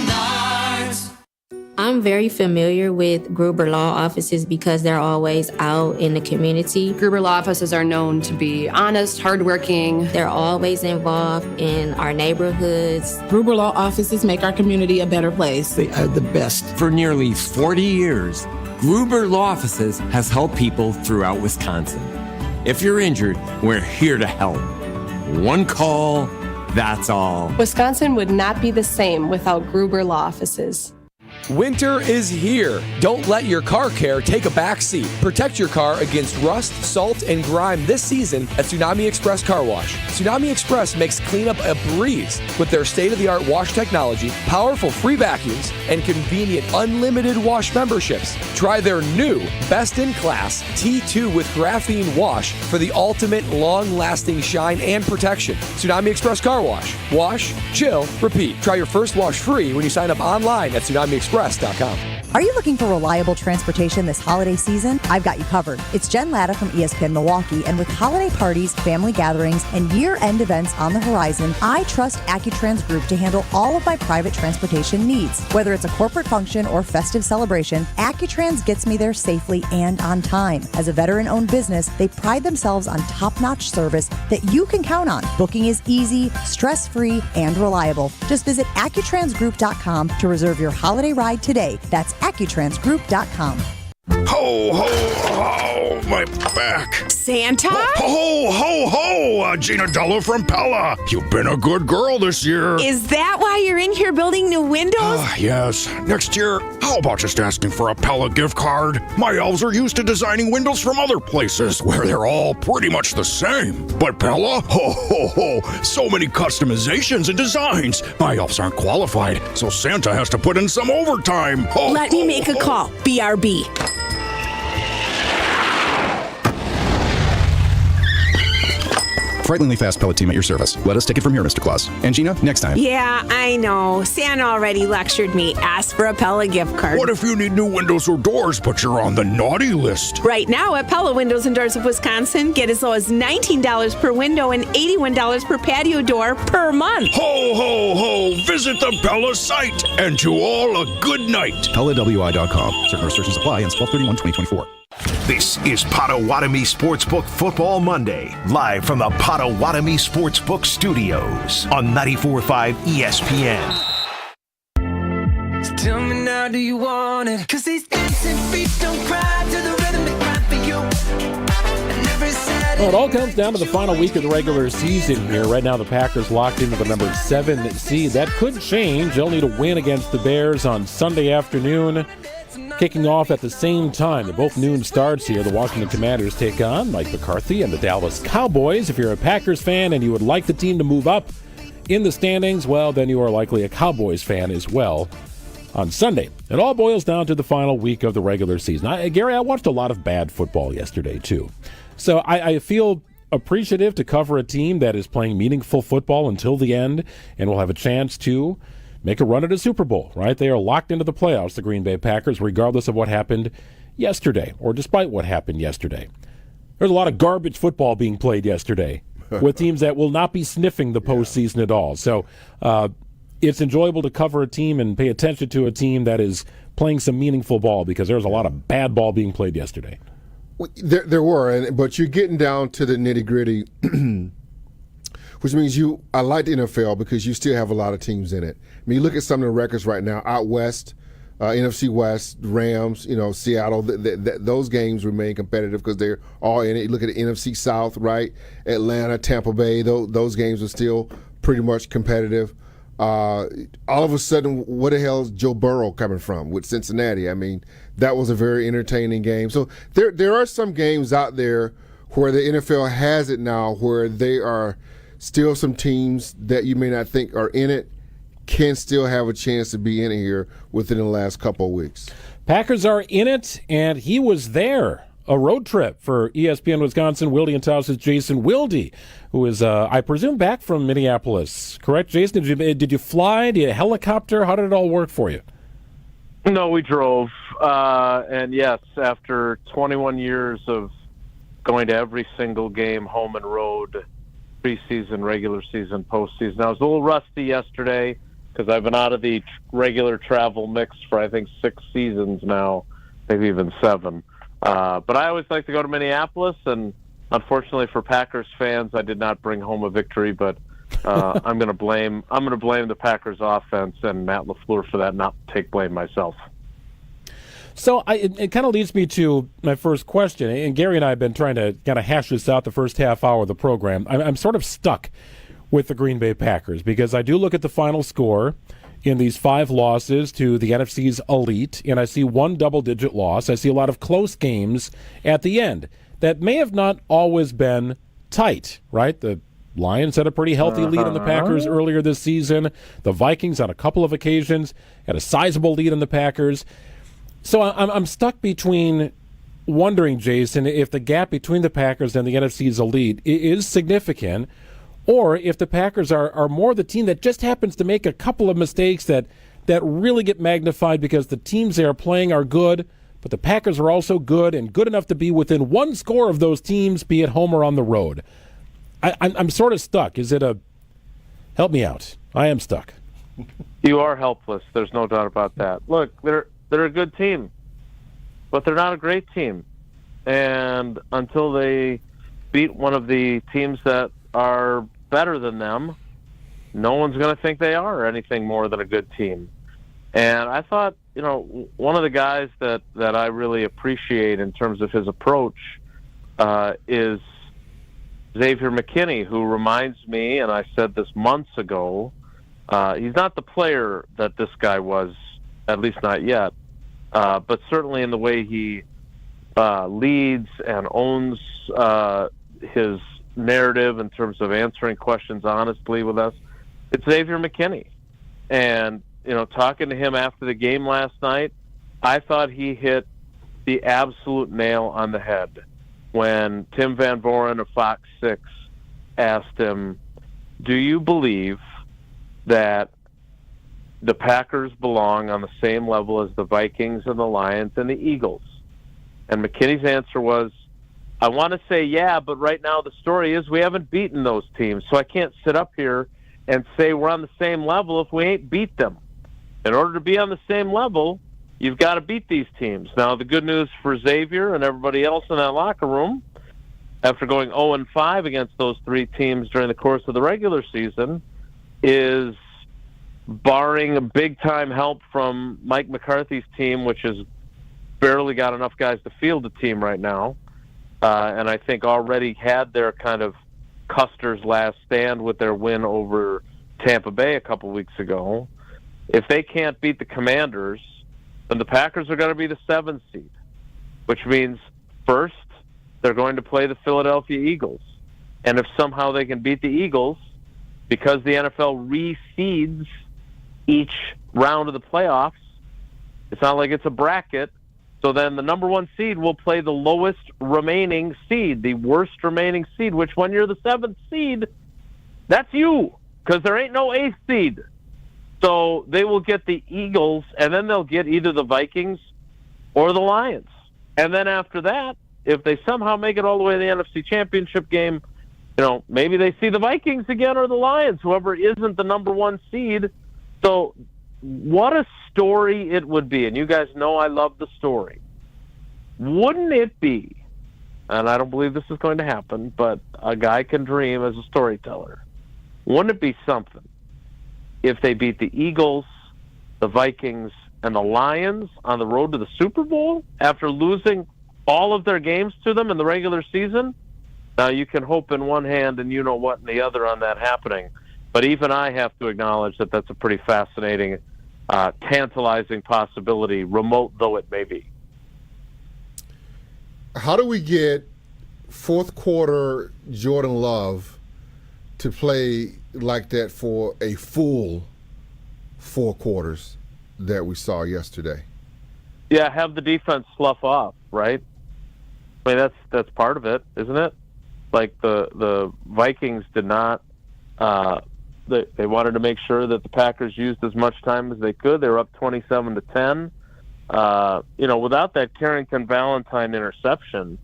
I'm very familiar with Gruber Law Offices because they're always out in the community. Gruber Law Offices are known to be honest, hardworking. They're always involved in our neighborhoods. Gruber Law Offices make our community a better place. They are the best. For nearly 40 years, Gruber Law Offices has helped people throughout Wisconsin. If you're injured, we're here to help. One call, that's all. Wisconsin would not be the same without Gruber Law Offices. Winter is here. Don't let your car care take a backseat. Protect your car against rust, salt, and grime this season at Tsunami Express Car Wash. Tsunami Express makes cleanup a breeze with their state-of-the-art wash technology, powerful free vacuums, and convenient unlimited wash memberships. Try their new best-in-class T2 with graphene wash for the ultimate long-lasting shine and protection. Tsunami Express Car Wash. Wash, chill, repeat. Try your first wash free when you sign up online at TsunamiExpress.com. Are you looking for reliable transportation this holiday season? I've got you covered. It's Jen Latta from ESPN Milwaukee, and with holiday parties, family gatherings, and year-end events on the horizon, I trust AccuTrans Group to handle all of my private transportation needs. Whether it's a corporate function or festive celebration, AccuTrans gets me there safely and on time. As a veteran-owned business, they pride themselves on top-notch service that you can count on. Booking is easy, stress-free, and reliable. Just visit AccuTransGroup.com to reserve your holiday ride today. That's AccuTransGroup.com. Ho, ho, ho, my back. Santa? Ho, ho, ho, Gina Della from Pella. You've been a good girl this year. Is that why you're in here building new windows? Yes. Next year, how about just asking for a Pella gift card? My elves are used to designing windows from other places where they're all pretty much the same. But Pella? Ho, ho, ho, so many customizations and designs. My elves aren't qualified, so Santa has to put in some overtime. Ho, Let me make a call. BRB. Frighteningly fast pellet team at your service. Let us take it from here, Mr. Claus. And Gina, next time. Yeah, I know. Santa already lectured me. Ask for a Pella gift card. What if you need new windows or doors, but you're on the naughty list? Right now at Pella Windows and Doors of Wisconsin, get as low as $19 per window and $81 per patio door per month. Ho, ho, ho! Visit the Pella site, and to all a good night. PellaWI.com. Certain restrictions apply ends 12/31/2024. This is Potawatomi Sportsbook Football Monday, live from the Potawatomi Sportsbook Studios on 94.5 ESPN. So tell me now, do you want it? 'Cause these dancing feet don't cry to the rhythm they cry for you. And every Saturday. Well, it all comes down to the final week of the regular season here. Right now, the Packers locked into the number 7 seed. That could change. They'll need a win against the Bears on Sunday afternoon. Kicking off at the same time. They're both noon starts here. The Washington Commanders take on Mike McCarthy and the Dallas Cowboys. If you're a Packers fan and you would like the team to move up in the standings, well, then you are likely a Cowboys fan as well on Sunday. It all boils down to the final week of the regular season. Gary, I watched a lot of bad football yesterday, too. So I feel appreciative to cover a team that is playing meaningful football until the end and will have a chance to make a run at a Super Bowl, right? They are locked into the playoffs, the Green Bay Packers, regardless of what happened yesterday, or despite what happened yesterday. There's a lot of garbage football being played yesterday with teams that will not be sniffing the postseason at all. So it's enjoyable to cover a team and pay attention to a team that is playing some meaningful ball, because there's a lot of bad ball being played yesterday. There were, but you're getting down to the nitty-gritty, which means I like the NFL because you still have a lot of teams in it. I mean, you look at some of the records right now out west, NFC West, Rams, Seattle, those games remain competitive because they're all in it. You look at the NFC South, right? Atlanta, Tampa Bay, those games are still pretty much competitive. All of a sudden, where the hell is Joe Burrow coming from with Cincinnati? I mean, that was a very entertaining game. So there are some games out there where the NFL has it now where they are still some teams that you may not think are in it can still have a chance to be in it here within the last couple of weeks. Packers are in it, and he was there. A road trip for ESPN Wisconsin, Wilde and Tauss's Jason Wilde, who is, I presume, back from Minneapolis. Correct, Jason? Did you fly? Did you helicopter? How did it all work for you? No, we drove. And yes, after 21 years of going to every single game, home and road, preseason, regular season, postseason. I was a little rusty yesterday because I've been out of the regular travel mix for, I think, 6 seasons now, maybe even 7. But I always like to go to Minneapolis, and unfortunately for Packers fans, I did not bring home a victory. But I'm going to blame the Packers offense and Matt LaFleur for that, not take blame myself. So it kind of leads me to my first question, and Gary and I have been trying to kind of hash this out the first half hour of the program. I'm sort of stuck with the Green Bay Packers because I do look at the final score in these 5 losses to the NFC's elite, and I see one double-digit loss. I see a lot of close games at the end that may have not always been tight, right? The Lions had a pretty healthy lead on the Packers earlier this season. The Vikings, on a couple of occasions, had a sizable lead on the Packers. So I'm stuck between wondering, Jason, if the gap between the Packers and the NFC's elite is significant, or if the Packers are more the team that just happens to make a couple of mistakes that really get magnified because the teams they are playing are good, but the Packers are also good and good enough to be within one score of those teams, be it home or on the road. I'm sort of stuck. Is it a... Help me out. I am stuck. You are helpless. There's no doubt about that. Look, they're a good team, but they're not a great team. And until they beat one of the teams that are better than them, no one's going to think they are anything more than a good team. And I thought, one of the guys that I really appreciate in terms of his approach is Xavier McKinney, who reminds me, and I said this months ago, he's not the player that this guy was, at least not yet, but certainly in the way he leads and owns his narrative in terms of answering questions honestly with us. It's Xavier McKinney. And, talking to him after the game last night, I thought he hit the absolute nail on the head when Tim Van Voren of Fox 6 asked him, do you believe that the Packers belong on the same level as the Vikings and the Lions and the Eagles? And McKinney's answer was, I want to say yeah, but right now the story is we haven't beaten those teams, so I can't sit up here and say we're on the same level if we ain't beat them. In order to be on the same level, you've got to beat these teams. Now, the good news for Xavier and everybody else in that locker room, after going 0-5 against those 3 teams during the course of the regular season, is barring a big-time help from Mike McCarthy's team, which has barely got enough guys to field the team right now, and I think already had their kind of Custer's last stand with their win over Tampa Bay a couple weeks ago. If they can't beat the Commanders, then the Packers are going to be the 7th seed, which means first they're going to play the Philadelphia Eagles. And if somehow they can beat the Eagles, because the NFL reseeds each round of the playoffs, it's not like it's a bracket. So then the number 1 seed will play the lowest remaining seed, the worst remaining seed, which when you're the 7th seed, that's you, because there ain't no 8th seed. So they will get the Eagles, and then they'll get either the Vikings or the Lions. And then after that, if they somehow make it all the way to the NFC Championship game, maybe they see the Vikings again or the Lions, whoever isn't the number one seed. So what a story it would be. And you guys know I love the story. Wouldn't it be, and I don't believe this is going to happen, but a guy can dream as a storyteller. Wouldn't it be something if they beat the Eagles, the Vikings, and the Lions on the road to the Super Bowl after losing all of their games to them in the regular season? Now, you can hope in one hand and you-know-what in the other on that happening. But even I have to acknowledge that that's a pretty fascinating, tantalizing possibility, remote though it may be. How do we get fourth quarter Jordan Love to play like that for a full 4 quarters that we saw yesterday? Yeah, have the defense slough off, right? I mean, that's part of it, isn't it? Like the Vikings did not. They wanted to make sure that the Packers used as much time as they could. They were up 27-10. Without that Carrington-Valentine interception,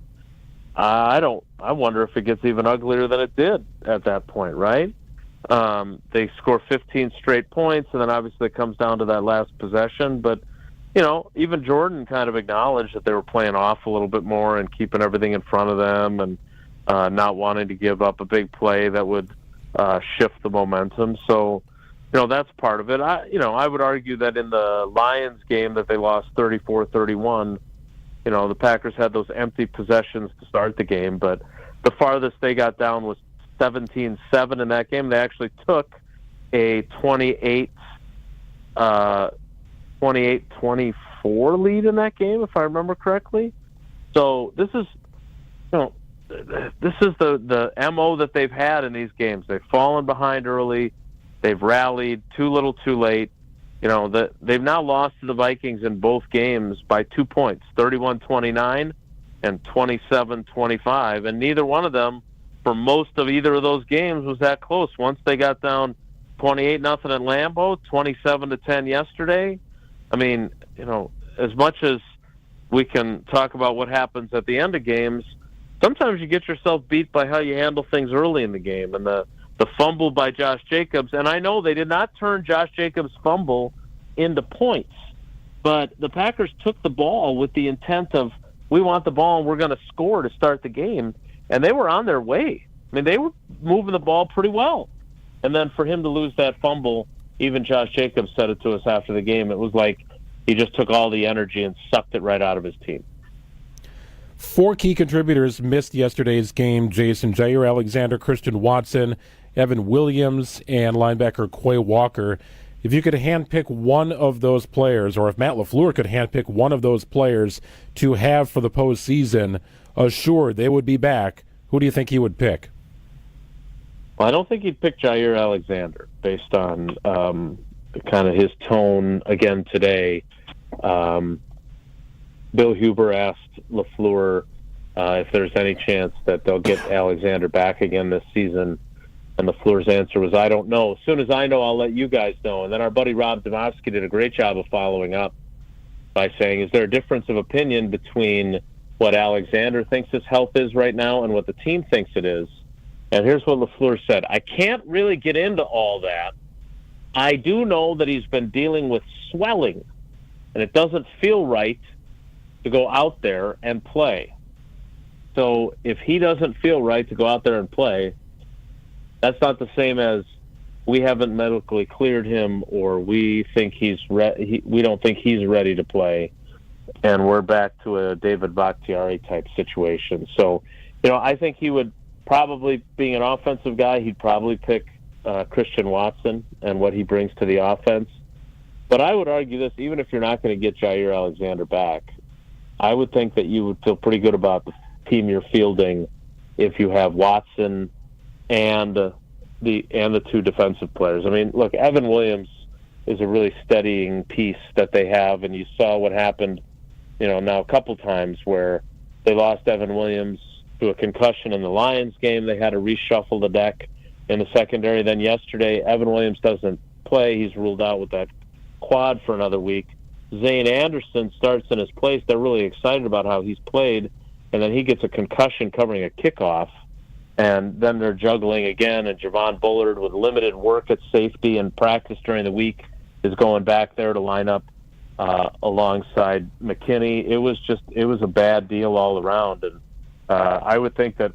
I wonder if it gets even uglier than it did at that point, right? They score 15 straight points, and then obviously it comes down to that last possession. But, even Jordan kind of acknowledged that they were playing off a little bit more and keeping everything in front of them and not wanting to give up a big play that would shift the momentum. So, that's part of it. I would argue that in the Lions game that they lost 34-31, the Packers had those empty possessions to start the game, but the farthest they got down was 17-7 in that game. They actually took a 28-24 lead in that game, if I remember correctly. So this is, this is the MO that they've had in these games. They've fallen behind early. They've rallied too little too late. They've now lost to the Vikings in both games by 2 points, 31-29 and 27-25, and neither one of them for most of either of those games was that close. Once they got down 28-0 at Lambeau, 27-10 yesterday. I mean, as much as we can talk about what happens at the end of games, sometimes you get yourself beat by how you handle things early in the game. And the fumble by Josh Jacobs, and I know they did not turn Josh Jacobs' fumble into points, but the Packers took the ball with the intent of, we want the ball and we're going to score to start the game, and they were on their way. I mean, they were moving the ball pretty well. And then for him to lose that fumble, even Josh Jacobs said it to us after the game, it was like he just took all the energy and sucked it right out of his team. 4 key contributors missed yesterday's game, Jason: Jair Alexander, Christian Watson, Evan Williams, and linebacker Quay Walker. If you could handpick one of those players, or if Matt LaFleur could handpick one of those players to have for the postseason, assured they would be back, who do you think he would pick? Well, I don't think he'd pick Jair Alexander based on kind of his tone again today. Bill Huber asked LaFleur if there's any chance that they'll get Alexander back again this season. And LaFleur's answer was, I don't know. As soon as I know, I'll let you guys know. And then our buddy Rob Domofsky did a great job of following up by saying, is there a difference of opinion between what Alexander thinks his health is right now and what the team thinks it is? And here's what LaFleur said: I can't really get into all that. I do know that he's been dealing with swelling, and it doesn't feel right to go out there and play. So if he doesn't feel right to go out there and play, that's not the same as we haven't medically cleared him, or we think we don't think he's ready to play, and we're back to a David Bakhtiari type situation. So, I think he would probably, being an offensive guy, he'd probably pick Christian Watson and what he brings to the offense. But I would argue this: even if you're not going to get Jair Alexander back, I would think that you would feel pretty good about the team you're fielding if you have Watson and the 2 defensive players. I mean, look, Evan Williams is a really steadying piece that they have, and you saw what happened, now a couple times where they lost Evan Williams to a concussion in the Lions game. They had to reshuffle the deck in the secondary. Then yesterday, Evan Williams doesn't play. He's ruled out with that quad for another week. Zane Anderson starts in his place. They're really excited about how he's played, and then he gets a concussion covering a kickoff, and then they're juggling again, and Javon Bullard, with limited work at safety and practice during the week, is going back there to line up alongside McKinney. It was a bad deal all around, and I would think that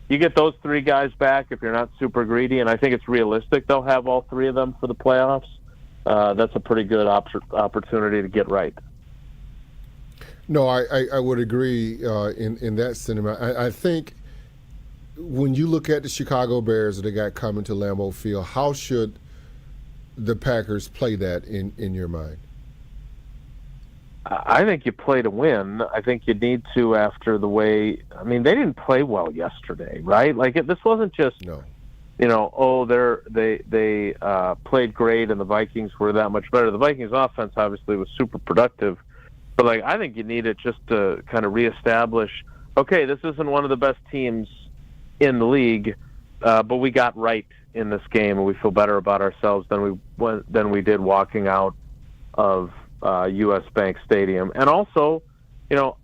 you get those three guys back if you're not super greedy, and I think it's realistic they'll have all three of them for the playoffs. That's a pretty good opportunity to get right. No, I would agree in that sentiment. I think when you look at the Chicago Bears that they got coming to Lambeau Field, how should the Packers play that in your mind? I think you play to win. I think you need to after the way – I mean, they didn't play well yesterday, right? Like, this wasn't just, no. They played great and the Vikings were that much better. The Vikings offense obviously was super productive. But, I think you need it just to kind of reestablish, okay, this isn't one of the best teams in the league, but we got right in this game and we feel better about ourselves than we did walking out of U.S. Bank Stadium. And also, the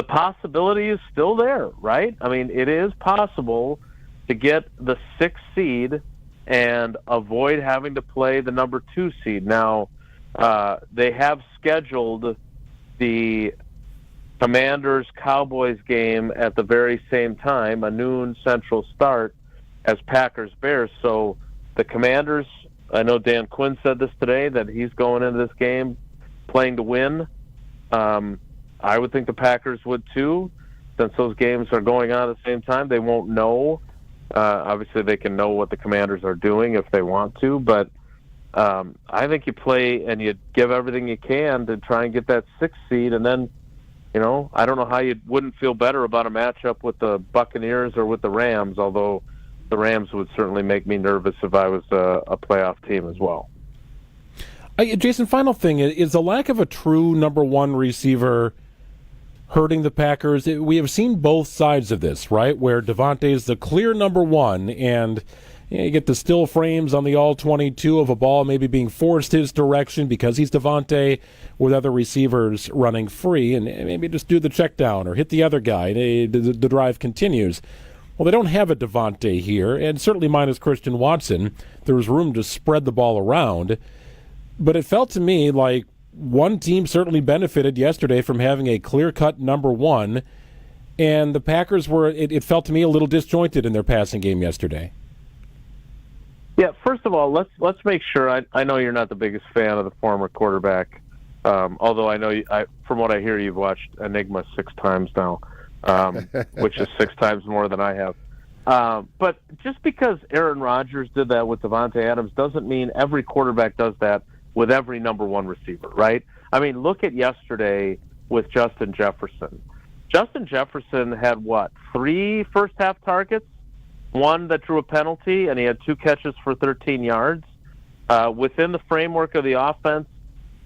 possibility is still there, right? I mean, it is possible to get the 6th seed and avoid having to play the number 2 seed. Now, they have scheduled the Commanders-Cowboys game at the very same time, a noon Central start, as Packers-Bears. So the Commanders, I know Dan Quinn said this today, that he's going into this game playing to win. I would think the Packers would too, since those games are going on at the same time. They won't know. Obviously, they can know what the Commanders are doing if they want to, but I think you play and you give everything you can to try and get that 6th seed, and then, I don't know how you wouldn't feel better about a matchup with the Buccaneers or with the Rams, although the Rams would certainly make me nervous if I was a playoff team as well. Jason, final thing, is the lack of a true number 1 receiver hurting the Packers? We have seen both sides of this, right, where Devontae is the clear number 1, and you get the still frames on the all-22 of a ball maybe being forced his direction because he's Devontae, with other receivers running free, and maybe just do the check down or hit the other guy. The drive continues. Well, they don't have a Devontae here, and certainly minus Christian Watson, there was room to spread the ball around. But it felt to me like one team certainly benefited yesterday from having a clear-cut number 1, and the Packers were, it felt to me, a little disjointed in their passing game yesterday. Yeah, first of all, let's make sure. I know you're not the biggest fan of the former quarterback, although I know from what I hear, you've watched Enigma 6 times now, which is 6 times more than I have. But just because Aaron Rodgers did that with Davante Adams doesn't mean every quarterback does that with every number 1 receiver, right? I mean, look at yesterday with Justin Jefferson. Justin Jefferson had, 3 first-half targets? 1 that drew a penalty, and he had 2 catches for 13 yards. Within the framework of the offense,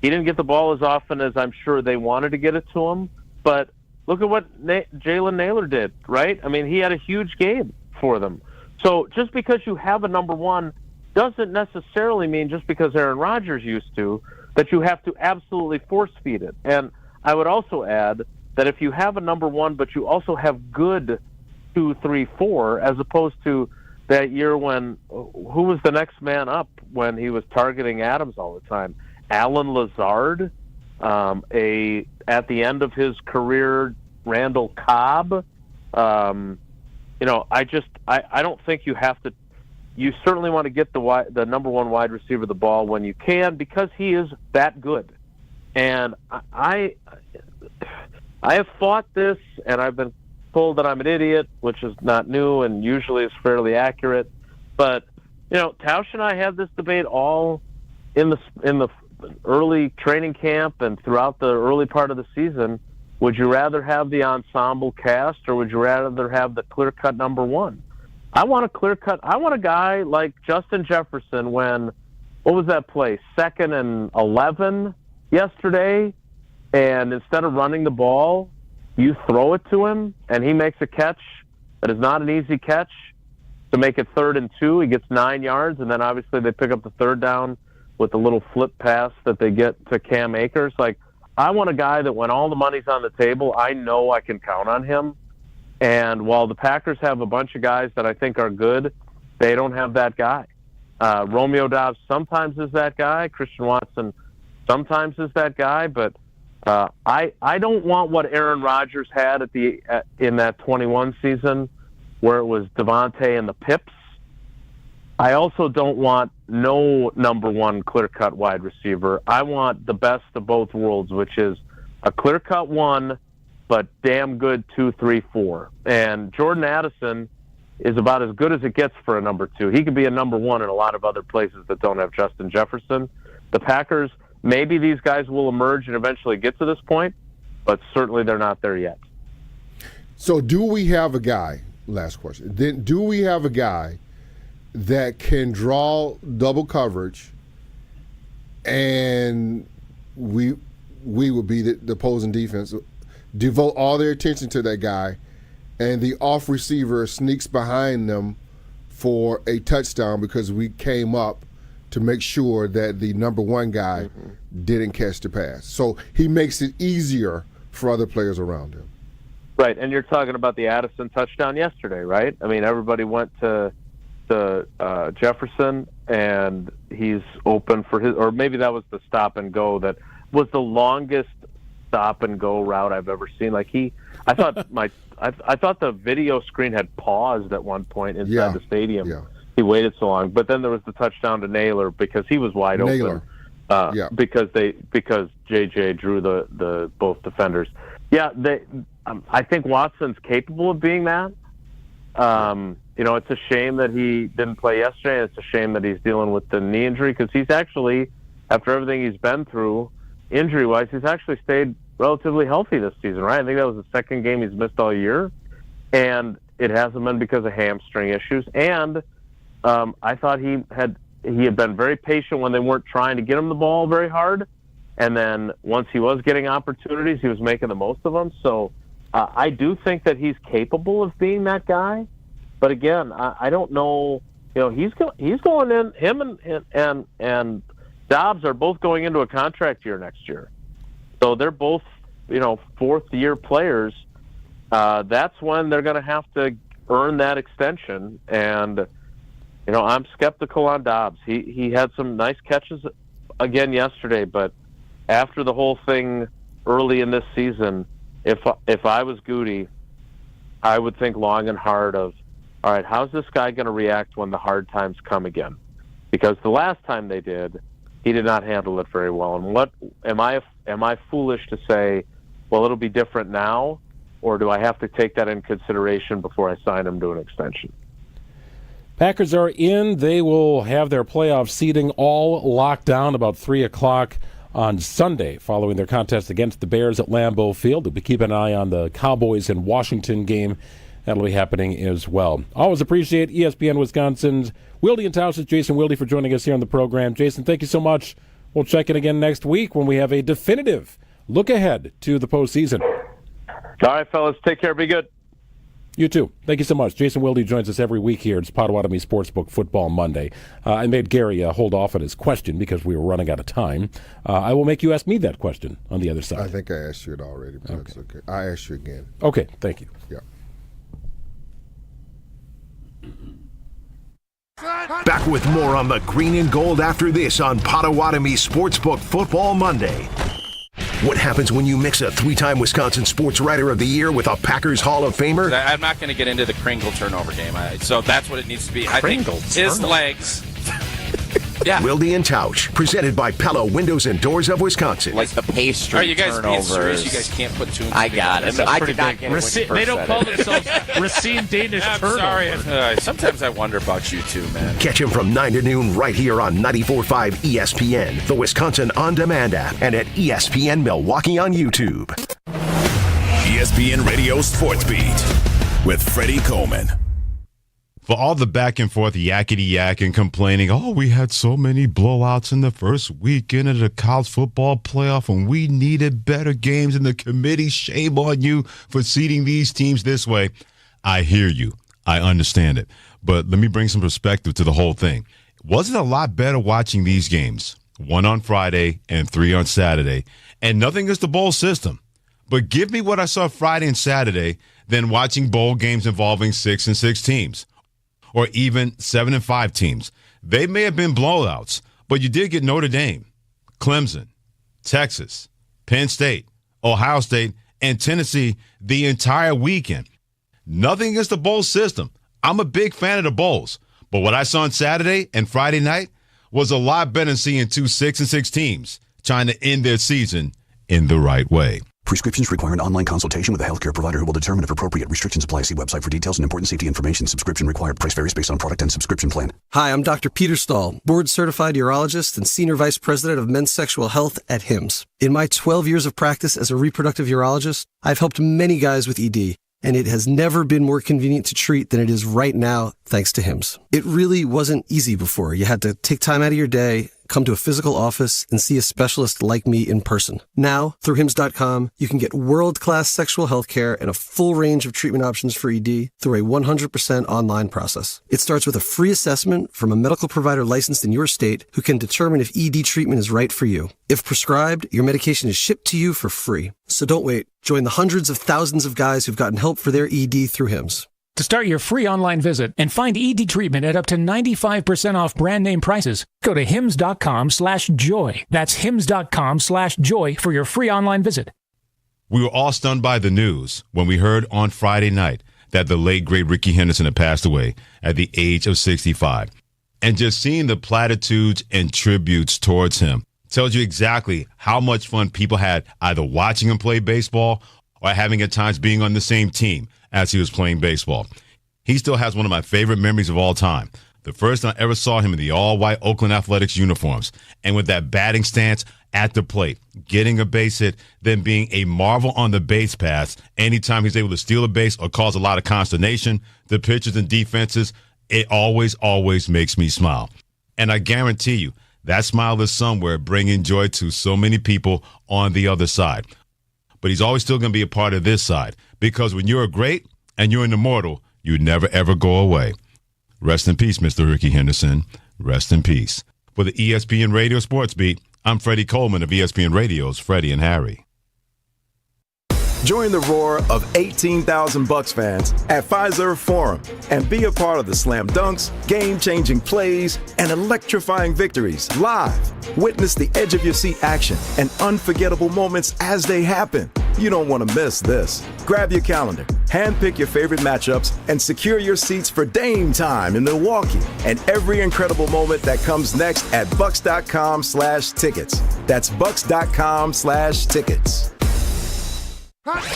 he didn't get the ball as often as I'm sure they wanted to get it to him. But look at what Jalen Naylor did, right? I mean, he had a huge game for them. So just because you have a number 1 doesn't necessarily mean, just because Aaron Rodgers used to, that you have to absolutely force-feed it. And I would also add that if you have a number 1, but you also have good 2, 3, 4, as opposed to that year when who was the next man up when he was targeting Adams all the time? Alan Lazard, at the end of his career, Randall Cobb. I don't think you have to. You certainly want to get the number 1 wide receiver the ball when you can, because he is that good. And I have fought this, and I've been told that I'm an idiot, which is not new and usually is fairly accurate. But Tausch and I had this debate all in the early training camp and throughout the early part of the season. Would you rather have the ensemble cast, or would you rather have the clear-cut number 1? I want a clear-cut. I want a guy like Justin Jefferson when, what was that play, 2nd and 11 yesterday, and instead of running the ball, you throw it to him, and he makes a catch that is not an easy catch. to make it 3rd and 2. He gets 9 yards, and then obviously they pick up the 3rd down with the little flip pass that they get to Cam Akers. Like, I want a guy that when all the money's on the table, I know I can count on him. And while the Packers have a bunch of guys that I think are good, they don't have that guy. Romeo Doubs sometimes is that guy. Christian Watson sometimes is that guy. But I don't want what Aaron Rodgers had in that 21 season where it was Devontae and the Pips. I also don't want no number one clear-cut wide receiver. I want the best of both worlds, which is a clear-cut 1, but damn good 2, 3, 4. And Jordan Addison is about as good as it gets for a number 2. He could be a number 1 in a lot of other places that don't have Justin Jefferson. The Packers, maybe these guys will emerge and eventually get to this point, but certainly they're not there yet. So do we have a guy, last question, do we have a guy that can draw double coverage and we would be the opposing defense, devote all their attention to that guy, and the off receiver sneaks behind them for a touchdown because we came up to make sure that the number 1 guy didn't catch the pass. So he makes it easier for other players around him. Right, and you're talking about the Addison touchdown yesterday, right? I mean, everybody went to Jefferson, and he's open for his, or maybe that was the stop and go that was the longest stop and go route I've ever seen. Like I thought the video screen had paused at one point inside the stadium. Yeah. He waited so long, but then there was the touchdown to Naylor because he was wide open. Because JJ drew the both defenders. Yeah, I think Watson's capable of being that. It's a shame that he didn't play yesterday. It's a shame that he's dealing with the knee injury because he's actually, after everything he's been through, injury-wise, he's actually stayed relatively healthy this season, right? I think that was the second game he's missed all year, and it hasn't been because of hamstring issues. And I thought he had been very patient when they weren't trying to get him the ball very hard, and then once he was getting opportunities, he was making the most of them. So I do think that he's capable of being that guy. But again, I don't know. He's going in. Him and Dobbs are both going into a contract year next year, so they're both 4th-year players. That's when they're going to have to earn that extension. And I'm skeptical on Dobbs. He had some nice catches again yesterday, but after the whole thing early in this season, if I was Goody, I would think long and hard of, all right, how's this guy going to react when the hard times come again? Because the last time they did, he did not handle it very well. And what am I foolish to say, well, it'll be different now, or do I have to take that in consideration before I sign him to an extension? Packers are in. They will have their playoff seeding all locked down about 3 o'clock on Sunday following their contest against the Bears at Lambeau Field. We'll be keeping an eye on the Cowboys and Washington game. That'll be happening as well. Always appreciate ESPN Wisconsin's Wilde and Tausch's Jason Wilde for joining us here on the program. Jason, thank you so much. We'll check in again next week when we have a definitive look ahead to the postseason. All right, fellas. Take care. Be good. You too. Thank you so much. Jason Wilde joins us every week here. It's Potawatomi Sportsbook Football Monday. I made Gary hold off on his question because we were running out of time. I will make you ask me that question on the other side. I think I asked you it already, but that's okay. I asked you again. Okay, thank you. Yeah. Back with more on the green and gold after this on Potawatomi Sportsbook Football Monday. What happens when you mix a 3-time Wisconsin Sports Writer of the Year with a Packers Hall of Famer? I'm not going to get into the Kringle turnover game, so that's what it needs to be. I think his legs. Yeah. Wilde and Tausch, presented by Pella Windows and Doors of Wisconsin. Like the pastry Are you guys being turnovers. serious? You guys can't put two and two I got it. I could not get it. They don't call themselves Racine Danish turnovers. Sorry. Sometimes I wonder about you two, man. Catch him from 9 to noon right here on 94.5 ESPN, the Wisconsin On Demand app, and at ESPN Milwaukee on YouTube. ESPN Radio Sports Beat with Freddie Coleman. For all the back and forth yakety yak and complaining, we had so many blowouts in the first weekend of the college football playoff and we needed better games in the committee. Shame on you for seeding these teams this way. I hear you. I understand it. But let me bring some perspective to the whole thing. Wasn't a lot better watching these games, 1 on Friday and 3 on Saturday, and nothing against the bowl system. But give me what I saw Friday and Saturday than watching bowl games involving 6-6 teams or even 7-5 teams. They may have been blowouts, but you did get Notre Dame, Clemson, Texas, Penn State, Ohio State, and Tennessee the entire weekend. Nothing against the bowl system. I'm a big fan of the bowls. But what I saw on Saturday and Friday night was a lot better than seeing 2 6-6 teams trying to end their season in the right way. Prescriptions require an online consultation with a healthcare provider who will determine if appropriate. Restrictions apply. See website for details and important safety information. Subscription required. Price varies based on product and subscription plan. Hi, I'm Dr. Peter Stahl, board-certified urologist and senior vice president of men's sexual health at HIMSS. In my 12 years of practice as a reproductive urologist, I've helped many guys with ED, and it has never been more convenient to treat than it is right now, thanks to HIMSS. It really wasn't easy before. You had to take time out of your day, come to a physical office, and see a specialist like me in person. Now, through HIMSS.com, you can get world-class sexual health care and a full range of treatment options for ED through a 100% online process. It starts with a free assessment from a medical provider licensed in your state who can determine if ED treatment is right for you. If prescribed, your medication is shipped to you for free. So don't wait. Join the hundreds of thousands of guys who've gotten help for their ED through HIMSS. To start your free online visit and find ED treatment at up to 95% off brand name prices, go to hims.com/joy. That's hims.com/joy for your free online visit. We were all stunned by the news when we heard on Friday night that the late, great Ricky Henderson had passed away at the age of 65. And just seeing the platitudes and tributes towards him tells you exactly how much fun people had either watching him play baseball or having at times being on the same team as he was playing baseball. He still has one of my favorite memories of all time. The first time I ever saw him in the all-white Oakland Athletics uniforms, and with that batting stance at the plate, getting a base hit, then being a marvel on the base paths. Anytime he's able to steal a base or cause a lot of consternation, the pitchers and defenses, it always makes me smile. And I guarantee you, that smile is somewhere bringing joy to so many people on the other side. But he's always still going to be a part of this side, because when you're a great and you're an immortal, you never, ever go away. Rest in peace, Mr. Ricky Henderson. Rest in peace. For the ESPN Radio Sports Beat, I'm Freddie Coleman of ESPN Radio's Freddie and Harry. Join the roar of 18,000 Bucs fans at Fiserv Forum and be a part of the slam dunks, game-changing plays, and electrifying victories live. Witness the edge-of-your-seat action and unforgettable moments as they happen. You don't want to miss this. Grab your calendar, handpick your favorite matchups, and secure your seats for Dame time in Milwaukee and every incredible moment that comes next at Bucs.com/tickets. That's Bucs.com/tickets.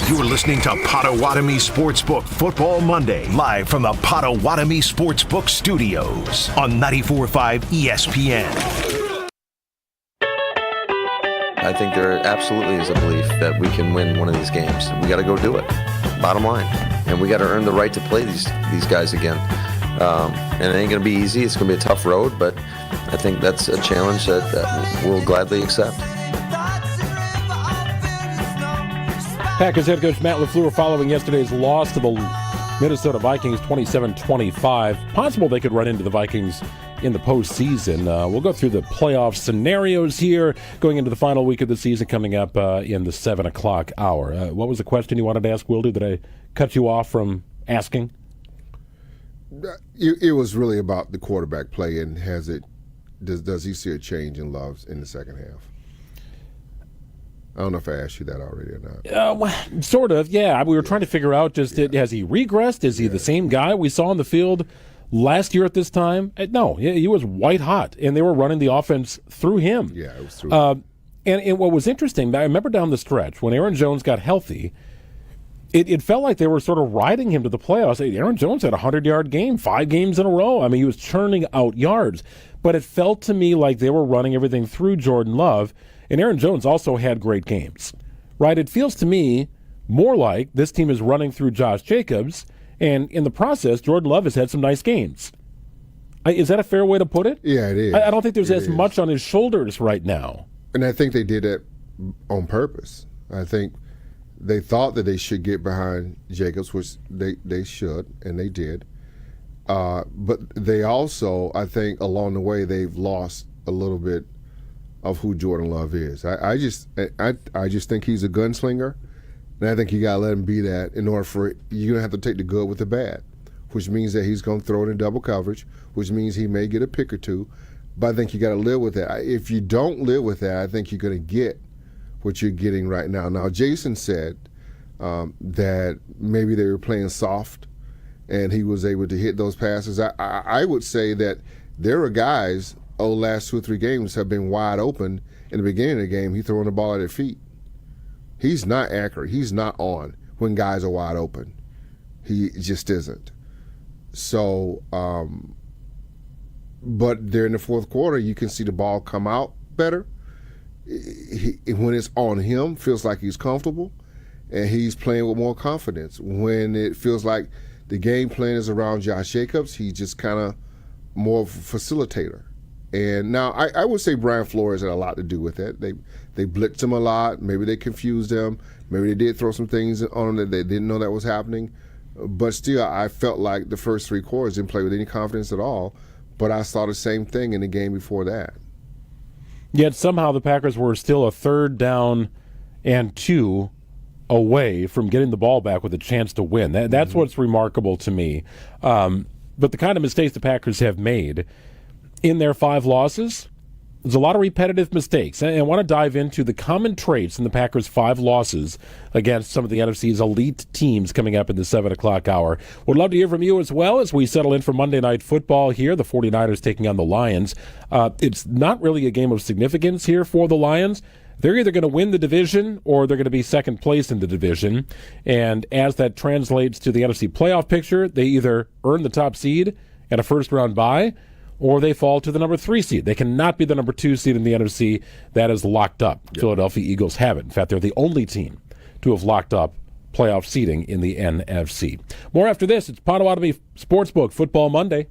You're listening to Potawatomi Sportsbook Football Monday, live from the Potawatomi Sportsbook Studios on 94.5 ESPN. I think there absolutely is a belief that we can win one of these games. We got to go do it, bottom line. And we got to earn the right to play these guys again. And it ain't going to be easy. It's going to be a tough road, but I think that's a challenge that we'll gladly accept. Packers head coach Matt LaFleur following yesterday's loss to the Minnesota Vikings 27-25. Possible they could run into the Vikings in the postseason. We'll go through the playoff scenarios here going into the final week of the season coming up in the 7 o'clock hour. What was the question you wanted to ask, Wilde? Did I cut you off from asking? It was really about the quarterback play, and does he see a change in Love in the second half? I don't know if I asked you that already or not. Well, sort of, yeah. We were trying to figure out has he regressed? Is he the same guy we saw on the field last year at this time? No, he was white hot, and they were running the offense through him. Yeah, it was through him. And what was interesting, I remember down the stretch when Aaron Jones got healthy, it felt like they were sort of riding him to the playoffs. Aaron Jones had a 100-yard game 5 games in a row. I mean, he was churning out yards. But it felt to me like they were running everything through Jordan Love. And Aaron Jones also had great games, right? It feels to me more like this team is running through Josh Jacobs, and in the process, Jordan Love has had some nice games. Is that a fair way to put it? Yeah, it is. I don't think there's as much on his shoulders right now. And I think they did that on purpose. I think they thought that they should get behind Jacobs, which they should, and they did. But they also, I think, along the way, they've lost a little bit of who Jordan Love is. I just think he's a gunslinger, and I think you gotta let him be that. In order for you're gonna have to take the good with the bad, which means that he's gonna throw it in double coverage, which means he may get a pick or two. But I think you gotta live with that. If you don't live with that, I think you're gonna get what you're getting right now. Now, Jason said that maybe they were playing soft, and he was able to hit those passes. I would say that there are guys. Last 2 or 3 games have been wide open. In the beginning of the game, he's throwing the ball at their feet. He's not accurate. He's not on when guys are wide open. He just isn't. So, but there in the fourth quarter, you can see the ball come out better. When it's on him, feels like he's comfortable, and he's playing with more confidence. When it feels like the game plan is around Josh Jacobs, he's just kind of more of a facilitator. And now I would say Brian Flores had a lot to do with that. They blitzed him a lot. Maybe they confused him. Maybe they did throw some things on him that they didn't know that was happening. But still, I felt like the first 3 quarters didn't play with any confidence at all. But I saw the same thing in the game before that. Yet somehow the Packers were still a 3rd down and 2 away from getting the ball back with a chance to win. That's what's remarkable to me. But the kind of mistakes the Packers have made in their 5 losses, there's a lot of repetitive mistakes. And I want to dive into the common traits in the Packers' 5 losses against some of the NFC's elite teams coming up in the 7 o'clock hour. Would love to hear from you as well as we settle in for Monday Night Football here. The 49ers taking on the Lions. It's not really a game of significance here for the Lions. They're either going to win the division or they're going to be second place in the division. And as that translates to the NFC playoff picture, they either earn the top seed and a first-round bye, or they fall to the number 3 seed. They cannot be the number 2 seed in the NFC. That is locked up. Yep. Philadelphia Eagles have it. In fact, they're the only team to have locked up playoff seeding in the NFC. More after this. It's Potawatomi Sportsbook Football Monday.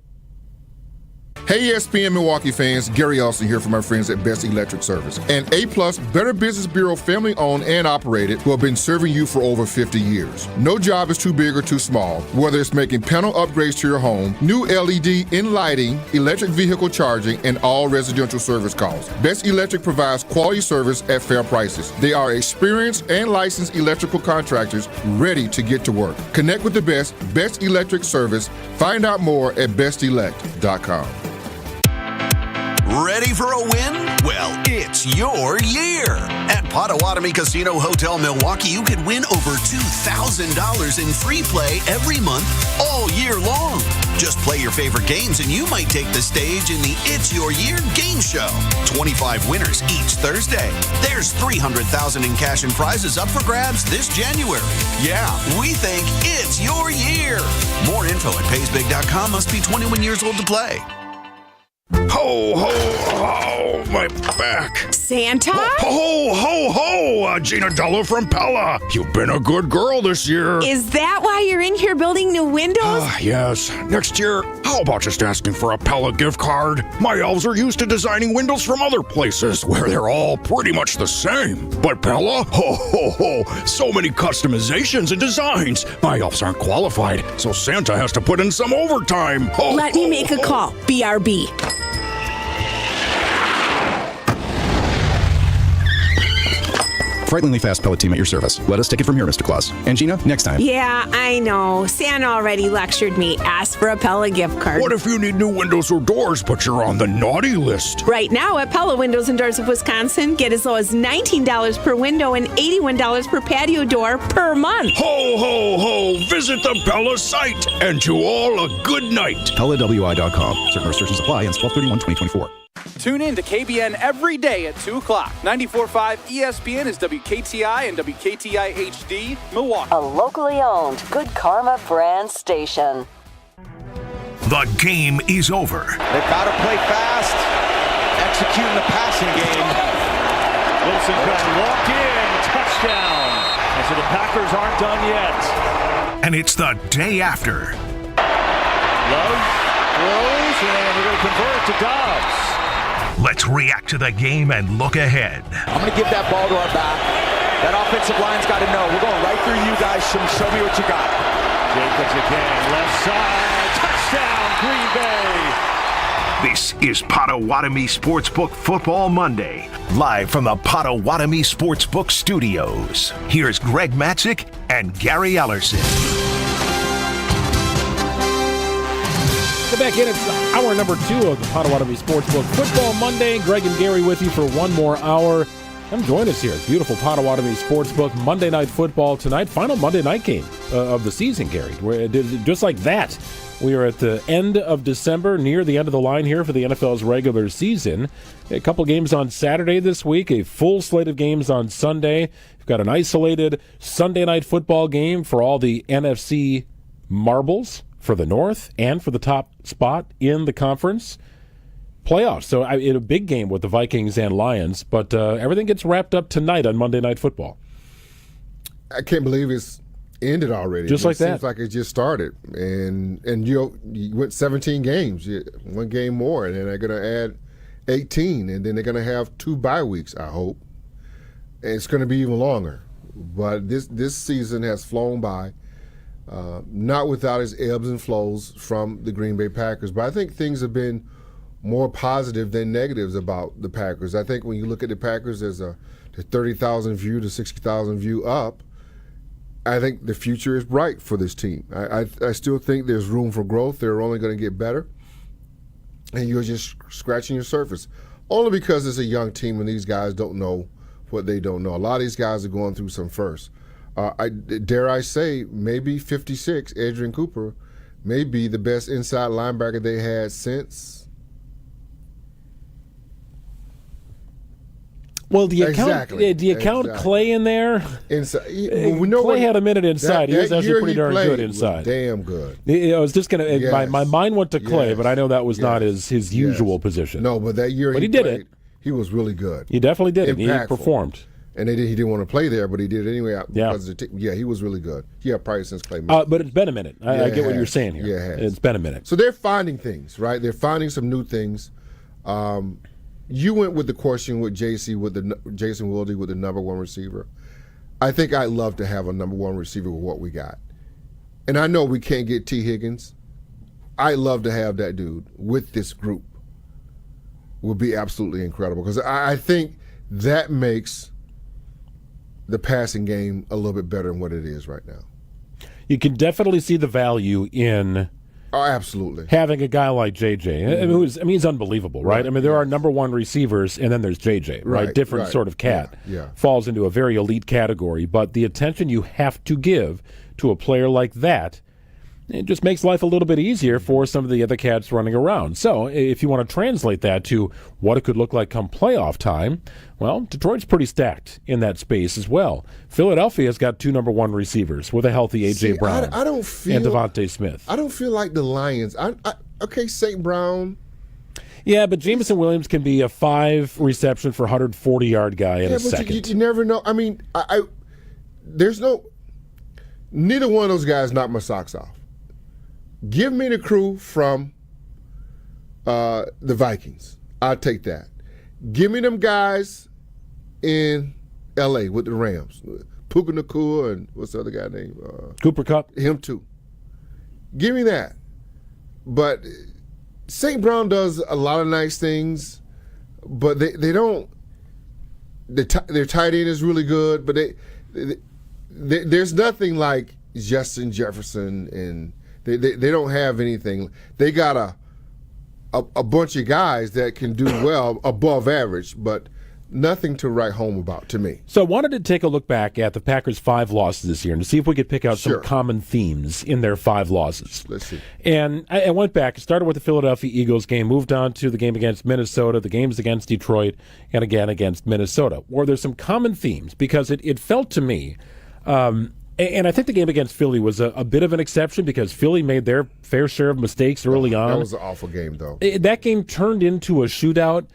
Hey ESPN Milwaukee fans, Gary Austin here from our friends at Best Electric Service. An A-plus Better Business Bureau family owned and operated who have been serving you for over 50 years. No job is too big or too small, whether it's making panel upgrades to your home, new LED in lighting, electric vehicle charging, and all residential service calls. Best Electric provides quality service at fair prices. They are experienced and licensed electrical contractors ready to get to work. Connect with the Best Electric Service. Find out more at bestelect.com. Ready for a win? Well, it's your year. At Potawatomi Casino Hotel Milwaukee, you could win over $2,000 in free play every month all year long. Just play your favorite games and you might take the stage in the It's Your Year game show. 25 winners each Thursday. There's $300,000 in cash and prizes up for grabs this January. Yeah, we think it's your year. More info at paysbig.com. Must be 21 years old to play. Ho, ho, ho, my back. Santa? Ho, ho, ho, Gina Della from Pella. You've been a good girl this year. Is that why you're in here building new windows? Yes. Next year, how about just asking for a Pella gift card? My elves are used to designing windows from other places where they're all pretty much the same. But Pella? Ho, ho, ho, so many customizations and designs. My elves aren't qualified, so Santa has to put in some overtime. Ho, Let me make a call. BRB. Frighteningly fast Pella team at your service. Let us take it from here, Mr. Claus. And Gina, next time. Yeah, I know. Santa already lectured me. Ask for a Pella gift card. What if you need new windows or doors, but you're on the naughty list? Right now at Pella Windows and Doors of Wisconsin, get as low as $19 per window and $81 per patio door per month. Ho, ho, ho! Visit the Pella site, and to all a good night. PellaWI.com. Certain restrictions apply. Ends 12/31/2024. Tune in to KBN every day at 2 o'clock. 94.5 ESPN is WKTI and WKTI HD, Milwaukee. A locally owned Good Karma brand station. The game is over. They've got to play fast, executing the passing game. Wilson could walk in, touchdown. And so the Packers aren't done yet. And it's the day after. Love throws, and we're going to convert it to Dobbs. Let's react to the game and look ahead. I'm going to give that ball to our back. That offensive line's got to know. We're going right through you guys. Show me what you got. Jacobs again, left side, touchdown, Green Bay. This is Potawatomi Sportsbook Football Monday, live from the Potawatomi Sportsbook Studios. Here's Greg Matzik and Gary Ellerson. Get back in. It's hour number 2 of the Potawatomi Sportsbook Football Monday. Greg and Gary with you for one more hour. Come join us here. Beautiful Potawatomi Sportsbook Monday Night Football tonight. Final Monday night game of the season, Gary. Just like that, we are at the end of December, near the end of the line here for the NFL's regular season. A couple games on Saturday this week, a full slate of games on Sunday. We've got an isolated Sunday night football game for all the NFC marbles for the North and for the top spot in the conference playoffs. So a big game with the Vikings and Lions, but everything gets wrapped up tonight on Monday Night Football. I can't believe it's ended already. Just like that. It seems like it just started. And you went 17 games, one game more, and then they're going to add 18, and then they're going to have 2 bye weeks, I hope. And it's going to be even longer. But this season has flown by, not without its ebbs and flows from the Green Bay Packers. But I think things have been more positive than negatives about the Packers. I think when you look at the Packers as the 30,000 view to 60,000 view up, I think the future is bright for this team. I still think there's room for growth. They're only going to get better. And you're just scratching your surface. Only because it's a young team and these guys don't know what they don't know. A lot of these guys are going through some firsts. Dare I say, maybe 56, Adrian Cooper, may be the best inside linebacker they had since. Well, do you count Clay in there? Inside, Clay had a minute inside. He was actually pretty darn good inside. Damn good. I was just going to. My mind went to Clay, but I know that was not his usual position. No, but that year he did it. He was really good. He definitely did it. He performed. And he didn't want to play there, but he did it anyway. Because he was really good. Yeah, probably since Clay. But it's been a minute. I get what you're saying here. Yeah, it's been a minute. So they're finding things, right? They're finding some new things. You went with the question with Jason Wilde with the number 1 receiver. I think I'd love to have a number 1 receiver with what we got. And I know we can't get T. Higgins. I'd love to have that dude with this group. Would be absolutely incredible because I think that makes the passing game a little bit better than what it is right now. You can definitely see the value in absolutely having a guy like JJ. He's unbelievable, right? I mean, there are number 1 receivers, and then there's JJ, right? Different sort of cat. Falls into a very elite category, but the attention you have to give to a player like that, it just makes life a little bit easier for some of the other cats running around. So if you want to translate that to what it could look like come playoff time, well, Detroit's pretty stacked in that space as well. Philadelphia's got 2 number 1 receivers with a healthy A.J. Brown I don't feel, and Devontae Smith. I don't feel like the Lions. Okay, St. Brown. Yeah, but Jameson Williams can be a 5 reception for 140-yard guy in a second. You never know. I mean, there's neither one of those guys knocked my socks off. Give me the crew from the Vikings. I'll take that. Give me them guys in L.A. with the Rams. Puka Nacua and what's the other guy named? Cooper Kupp. Him too. Give me that. But St. Brown does a lot of nice things, but they don't. Their tight end is really good, but there's nothing like Justin Jefferson and. They don't have anything. They got a bunch of guys that can do well above average, but nothing to write home about to me. So I wanted to take a look back at the Packers' 5 losses this year and to see if we could pick out some common themes in their 5 losses. Let's see. And I went back. Started with the Philadelphia Eagles game, moved on to the game against Minnesota, the games against Detroit, and again against Minnesota, where there's some common themes because it felt to me and I think the game against Philly was a bit of an exception because Philly made their fair share of mistakes early on. That was an awful game, though. That game turned into a shootout,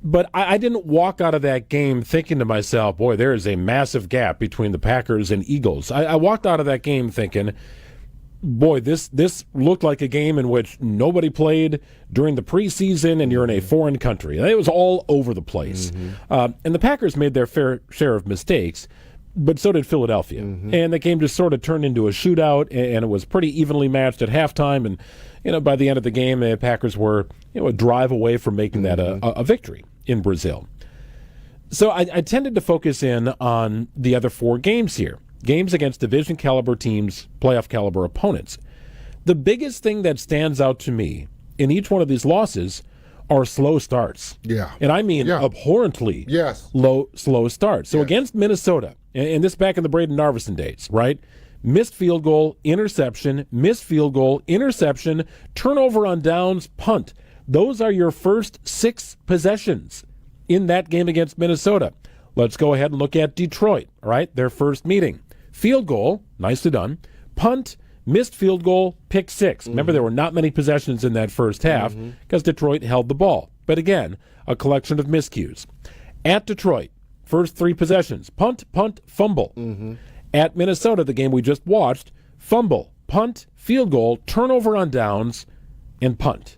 but I didn't walk out of that game thinking to myself, boy, there is a massive gap between the Packers and Eagles. I walked out of that game thinking, boy, this looked like a game in which nobody played during the preseason and you're in a foreign country. It was all over the place. And the Packers made their fair share of mistakes, but so did Philadelphia. And the game just sort of turned into a shootout, and it was pretty evenly matched at halftime. And by the end of the game, the Packers were a drive away from making that a victory in Brazil. So I tended to focus in on the other 4 games here, games against division caliber teams, playoff caliber opponents. The biggest thing that stands out to me in each one of these losses are slow starts. Yeah. And I mean abhorrently slow starts. So against Minnesota, and this back in the Braden Narveson days, right? Missed field goal, interception, missed field goal, interception, turnover on downs, punt. Those are your first 6 possessions in that game against Minnesota. Let's go ahead and look at Detroit, all right? Their first meeting. Field goal, nicely done. Punt, missed field goal, pick 6. Remember, there were not many possessions in that first half because Detroit held the ball. But again, a collection of miscues. At Detroit, first 3 possessions, punt, fumble. At Minnesota, the game we just watched, fumble, punt, field goal, turnover on downs, and punt.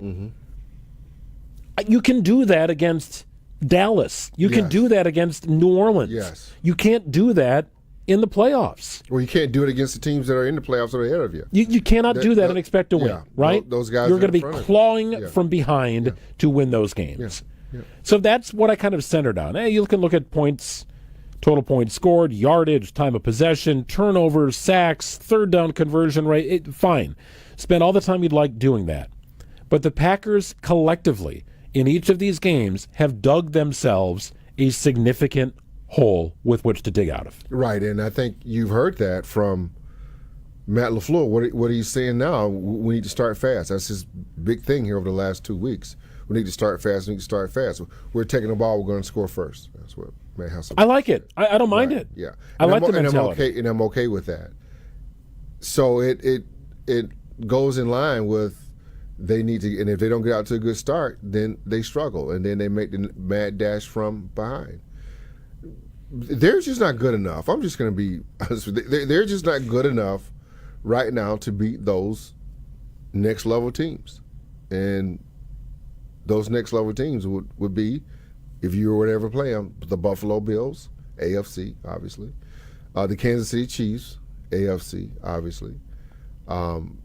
You can do that against Dallas. You can do that against New Orleans. Yes. You can't do that in the playoffs. Well, you can't do it against the teams that are in the playoffs that are ahead of you. You cannot do that and expect to win, right? Those guys You're going to be front of clawing from behind to win those games. So that's what I kind of centered on. You can look at points, total points scored, yardage, time of possession, turnovers, sacks, third down conversion rate. Fine. Spend all the time you'd like doing that. But the Packers collectively in each of these games have dug themselves a significant hole with which to dig out of. Right, and I think you've heard that from Matt LaFleur. What he's saying now, we need to start fast. That's his big thing here over the last 2 weeks. We need to start fast. We're taking the ball. We're going to score first. That's what Matt has to do. I like it. I don't mind it. Yeah. I like the mentality. And I'm okay with that. So it goes in line with they need to, and if they don't get out to a good start, then they struggle, and then they make the mad dash from behind. They're just not good enough. I'm just going to be honest with you. They're just not good enough right now to beat those next level teams. And those next level teams would be, if you were to ever play them, the Buffalo Bills, AFC, obviously. The Kansas City Chiefs, AFC, obviously. And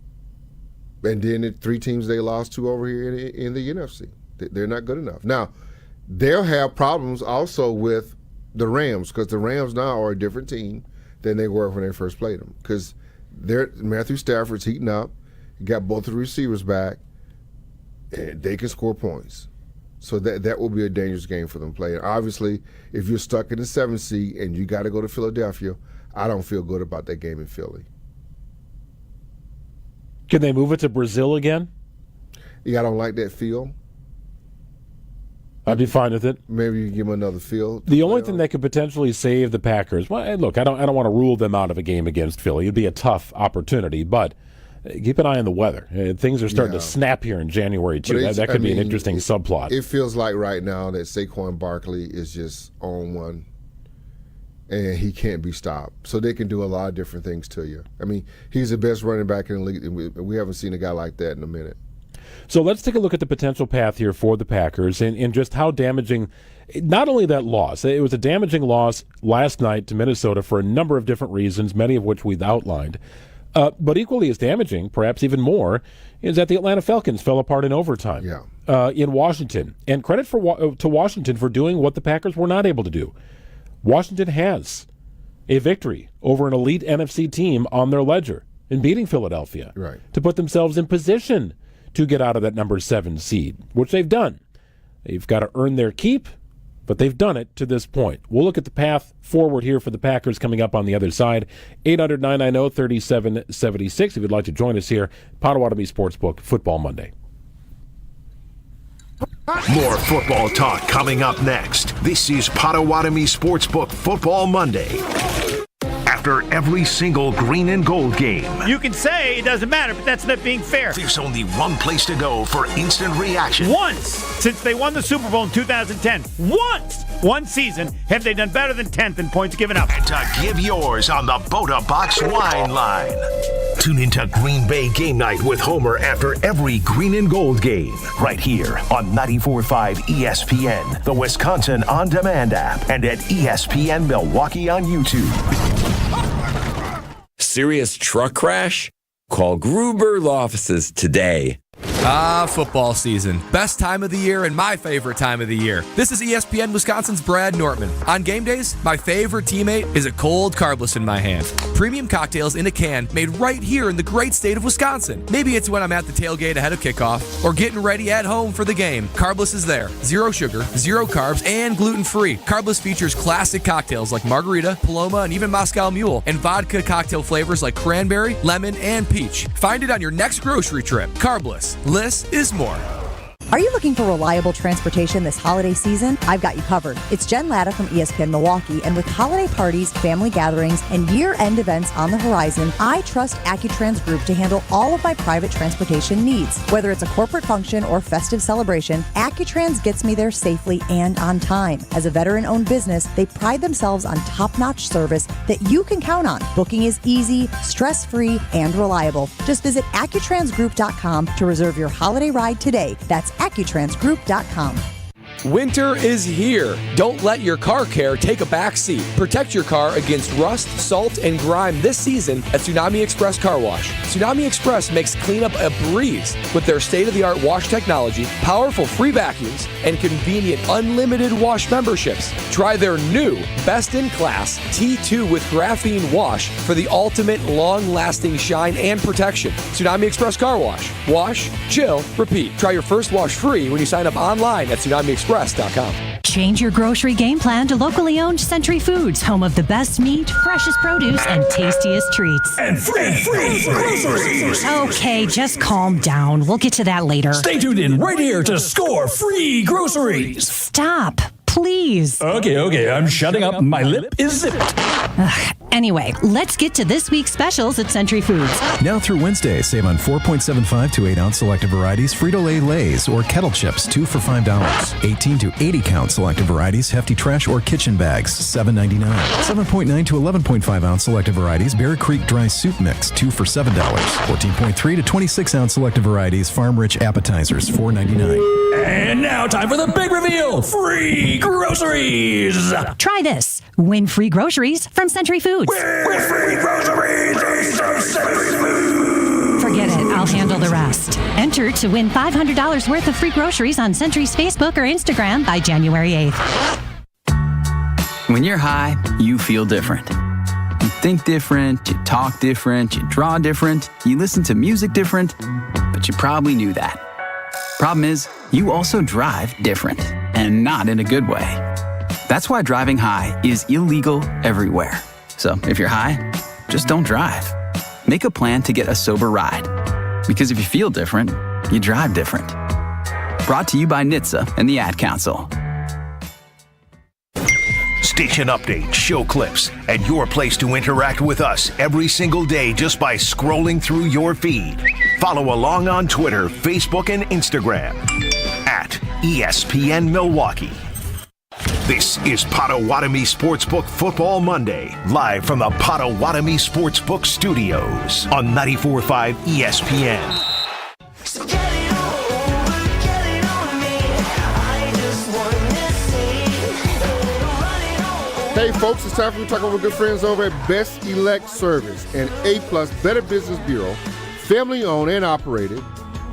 then the 3 teams they lost to over here in the NFC. They're not good enough. Now, they'll have problems also with the Rams, because the Rams now are a different team than they were when they first played them. Because Matthew Stafford's heating up. He got both of the receivers back, and they can score points. So that will be a dangerous game for them playing. Obviously, if you're stuck in the 7th seed and you got to go to Philadelphia, I don't feel good about that game in Philly. Can they move it to Brazil again? Yeah, I don't like that feel. I'd be fine with it. Maybe you give them another feel. The only thing that could potentially save the Packers, well, look, I don't want to rule them out of a game against Philly. It'd be a tough opportunity, but keep an eye on the weather. Things are starting to snap here in January, too. That could be an interesting subplot. It feels like right now that Saquon Barkley is just on one, and he can't be stopped. So they can do a lot of different things to you. I mean, he's the best running back in the league, and we haven't seen a guy like that in a minute. So let's take a look at the potential path here for the Packers and just how damaging, not only that loss, it was a damaging loss last night to Minnesota for a number of different reasons, many of which we've outlined. But equally as damaging, perhaps even more, is that the Atlanta Falcons fell apart in overtime in Washington. And credit to Washington for doing what the Packers were not able to do. Washington has a victory over an elite NFC team on their ledger in beating Philadelphia to put themselves in position to get out of that number 7 seed, which they've done. They've got to earn their keep, but they've done it to this point. We'll look at the path forward here for the Packers coming up on the other side. 800-990-3776 if you'd like to join us here. Potawatomi Sportsbook Football Monday. More football talk coming up next. This is Potawatomi Sportsbook Football Monday. After every single green and gold game, you can say it doesn't matter, but that's not being fair. There's only one place to go for instant reaction. Once, since they won the Super Bowl in 2010, one season, have they done better than 10th in points given up. And to give yours on the Bota Box Wine Line. Tune into Green Bay Game Night with Homer after every green and gold game. Right here on 94.5 ESPN, the Wisconsin On Demand app, and at ESPN Milwaukee on YouTube. Serious truck crash? Call Gruber Law Offices today. Football season. Best time of the year and my favorite time of the year. This is ESPN Wisconsin's Brad Nortman. On game days, my favorite teammate is a cold carbless in my hand. Premium cocktails in a can made right here in the great state of Wisconsin. Maybe it's when I'm at the tailgate ahead of kickoff or getting ready at home for the game. Carbless is there. 0 sugar, 0 carbs, and gluten-free. Carbless features classic cocktails like margarita, Paloma, and even Moscow Mule, and vodka cocktail flavors like cranberry, lemon, and peach. Find it on your next grocery trip. Carbless. Less is more. Are you looking for reliable transportation this holiday season? I've got you covered. It's Jen Latta from ESPN Milwaukee, and with holiday parties, family gatherings, and year-end events on the horizon, I trust AccuTrans Group to handle all of my private transportation needs. Whether it's a corporate function or festive celebration, AccuTrans gets me there safely and on time. As a veteran-owned business, they pride themselves on top-notch service that you can count on. Booking is easy, stress-free, and reliable. Just visit AccuTransGroup.com to reserve your holiday ride today. That's AccuTransGroup.com. Winter is here. Don't let your car care take a back seat. Protect your car against rust, salt, and grime this season at Tsunami Express Car Wash. Tsunami Express makes cleanup a breeze with their state-of-the-art wash technology, powerful free vacuums, and convenient unlimited wash memberships. Try their new best-in-class T2 with graphene wash for the ultimate long-lasting shine and protection. Tsunami Express Car Wash. Wash, chill, repeat. Try your first wash free when you sign up online at TsunamiExpress.com. Change your grocery game plan to locally owned Century Foods, home of the best meat, freshest produce, and tastiest treats. And free groceries. Okay, just calm down. We'll get to that later. Stay tuned in right here to score free groceries. Stop, please. Okay, I'm shutting up. My lip is zipped. Anyway, let's get to this week's specials at Century Foods. Now through Wednesday, save on 4.75 to 8 ounce selective varieties Frito-Lay Lays or kettle chips, 2 for $5. 18 to 80 count selective varieties Hefty Trash or Kitchen Bags, $7.99. 7.9 to 11.5 ounce selective varieties Bear Creek Dry Soup Mix, 2 for $7. 14.3 to 26 ounce selective varieties Farm Rich Appetizers, $4.99. And now time for the big reveal, free groceries. Try this. Win free groceries from Century Foods. Win free groceries from Century Foods. Forget it. I'll handle the rest. Enter to win $500 worth of free groceries on Century's Facebook or Instagram by January 8th. When you're high, you feel different. You think different, you talk different, you draw different, you listen to music different, but you probably knew that. Problem is, you also drive different, and not in a good way. That's why driving high is illegal everywhere. So if you're high, just don't drive. Make a plan to get a sober ride. Because if you feel different, you drive different. Brought to you by NHTSA and the Ad Council. Station updates, show clips, and your place to interact with us every single day just by scrolling through your feed. Follow along on Twitter, Facebook, and Instagram at ESPN Milwaukee. This is Potawatomi Sportsbook Football Monday, live from the Potawatomi Sportsbook Studios on 94.5 ESPN. Hey folks, it's time for me to talk about my good friends over at Best Elect Service, an A+ Better Business Bureau, family owned and operated,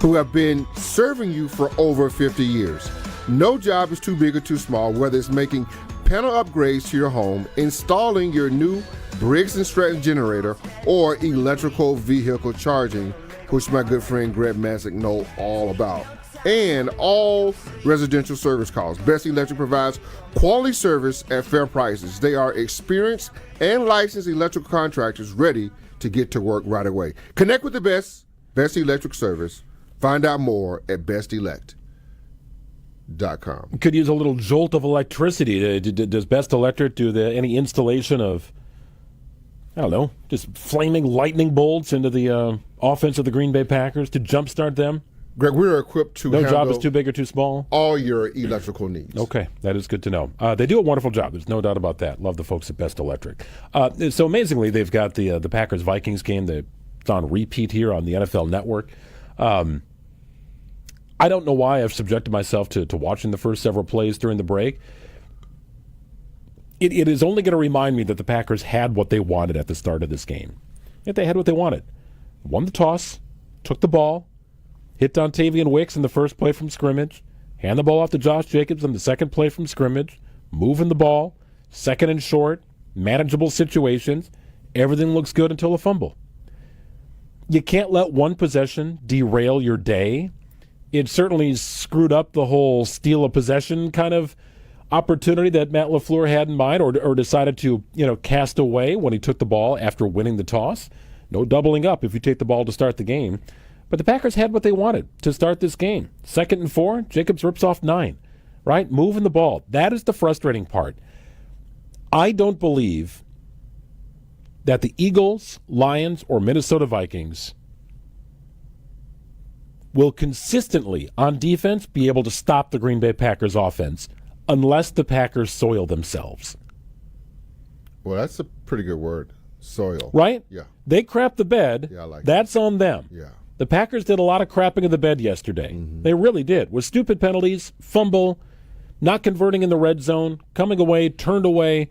who have been serving you for over 50 years. No job is too big or too small, whether it's making panel upgrades to your home, installing your new Briggs & Stratton generator, or electrical vehicle charging, which my good friend Greg Masick knows all about. And all residential service calls. Best Electric provides quality service at fair prices. They are experienced and licensed electrical contractors ready to get to work right away. Connect with the Best Electric Service. Find out more at bestelect.com. Could use a little jolt of electricity. Does Best Electric do any installation of, I don't know, just flaming lightning bolts into the offense of the Green Bay Packers to jumpstart them? Greg, we're equipped to handle job is too big or too small? All your electrical needs. Okay, that is good to know. They do a wonderful job. There's no doubt about that. Love the folks at Best Electric. So amazingly, they've got the Packers-Vikings game that's on repeat here on the NFL Network. I don't know why I've subjected myself to watching the first several plays during the break. It is only going to remind me that the Packers had what they wanted at the start of this game. If they had what they wanted. won the toss, took the ball, hit Dontavian Wicks in the first play from scrimmage, hand the ball off to Josh Jacobs in the second play from scrimmage, moving the ball, second and short, manageable situations. Everything looks good until a fumble. You can't let one possession derail your day. It certainly screwed up the whole steal of possession kind of opportunity that Matt LaFleur had in mind, or decided to, cast away when he took the ball after winning the toss. No doubling up if you take the ball to start the game. But the Packers had what they wanted to start this game. 2nd and 4, Jacobs rips off 9, right? Moving the ball. That is the frustrating part. I don't believe that the Eagles, Lions, or Minnesota Vikings will consistently, on defense, be able to stop the Green Bay Packers offense unless the Packers soil themselves. Well, that's a pretty good word, soil. Right? Yeah. They crapped the bed. Yeah, I like That's on them. Yeah. The Packers did a lot of crapping of the bed yesterday. They really did. With stupid penalties, fumble, not converting in the red zone, coming away, turned away.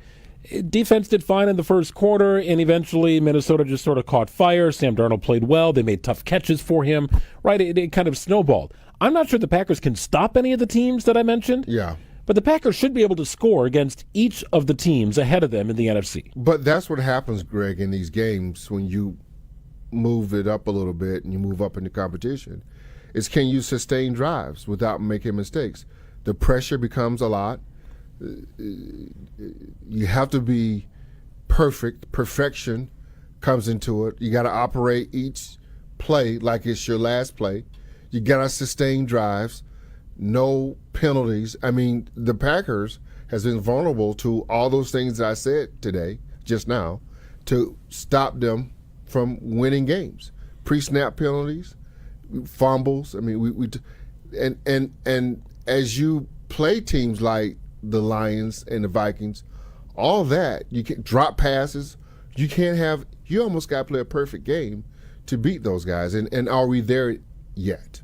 Defense did fine in the first quarter, and eventually Minnesota just sort of caught fire. Sam Darnold played well. They made tough catches for him. Right? It kind of snowballed. I'm not sure the Packers can stop any of the teams that I mentioned. Yeah. But the Packers should be able to score against each of the teams ahead of them in the NFC. But that's what happens, Greg, in these games when you move it up a little bit and you move up in the competition, is can you sustain drives without making mistakes? The pressure becomes a lot. You have to be perfect. Perfection comes into it. You got to operate each play like it's your last play. You got to sustain drives. No penalties. I mean, the Packers has been vulnerable to all those things that I said today, just now, to stop them from winning games. Pre-snap penalties, fumbles. I mean, and as you play teams like the Lions and the Vikings, all that, you can drop passes. You almost got to play a perfect game to beat those guys. And are we there yet?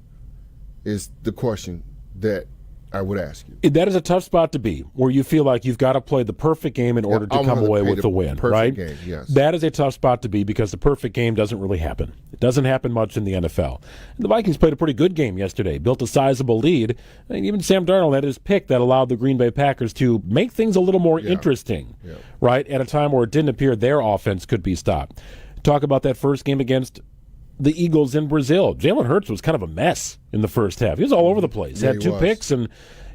Is the question that I would ask you. That is a tough spot to be, where you feel like you've got to play the perfect game in order to come away with the win, right? Game, yes. That is a tough spot to be because the perfect game doesn't really happen. It doesn't happen much in the NFL. And the Vikings played a pretty good game yesterday, built a sizable lead, and even Sam Darnold had his pick that allowed the Green Bay Packers to make things a little more interesting, right, at a time where it didn't appear their offense could be stopped. Talk about that first game against the Eagles in Brazil. Jalen Hurts was kind of a mess in the first half. He was all over the place. He had 2 picks, and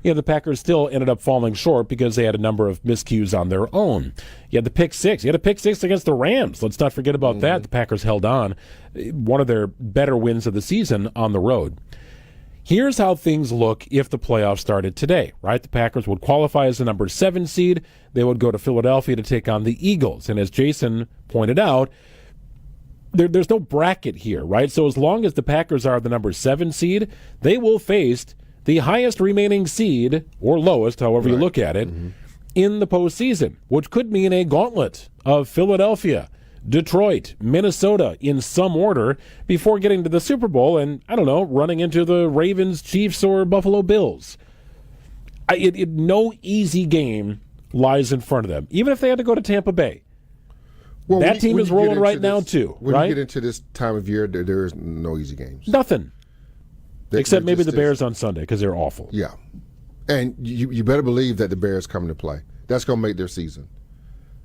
the Packers still ended up falling short because they had a number of miscues on their own. You had the pick 6. You had a pick 6 against the Rams. Let's not forget about that. The Packers held on. One of their better wins of the season on the road. Here's how things look if the playoffs started today, right? The Packers would qualify as the number 7 seed. They would go to Philadelphia to take on the Eagles. And as Jason pointed out, there's no bracket here, right? So as long as the Packers are the number 7 seed, they will face the highest remaining seed, or lowest, however you look at it, in the postseason, which could mean a gauntlet of Philadelphia, Detroit, Minnesota in some order before getting to the Super Bowl and, I don't know, running into the Ravens, Chiefs, or Buffalo Bills. No easy game lies in front of them, even if they had to go to Tampa Bay. Well, that team is rolling right now, too, when right? you get into this time of year, there is no easy games. Nothing. Except maybe the Bears on Sunday, because they're awful. Yeah. And you better believe that the Bears come to play. That's going to make their season.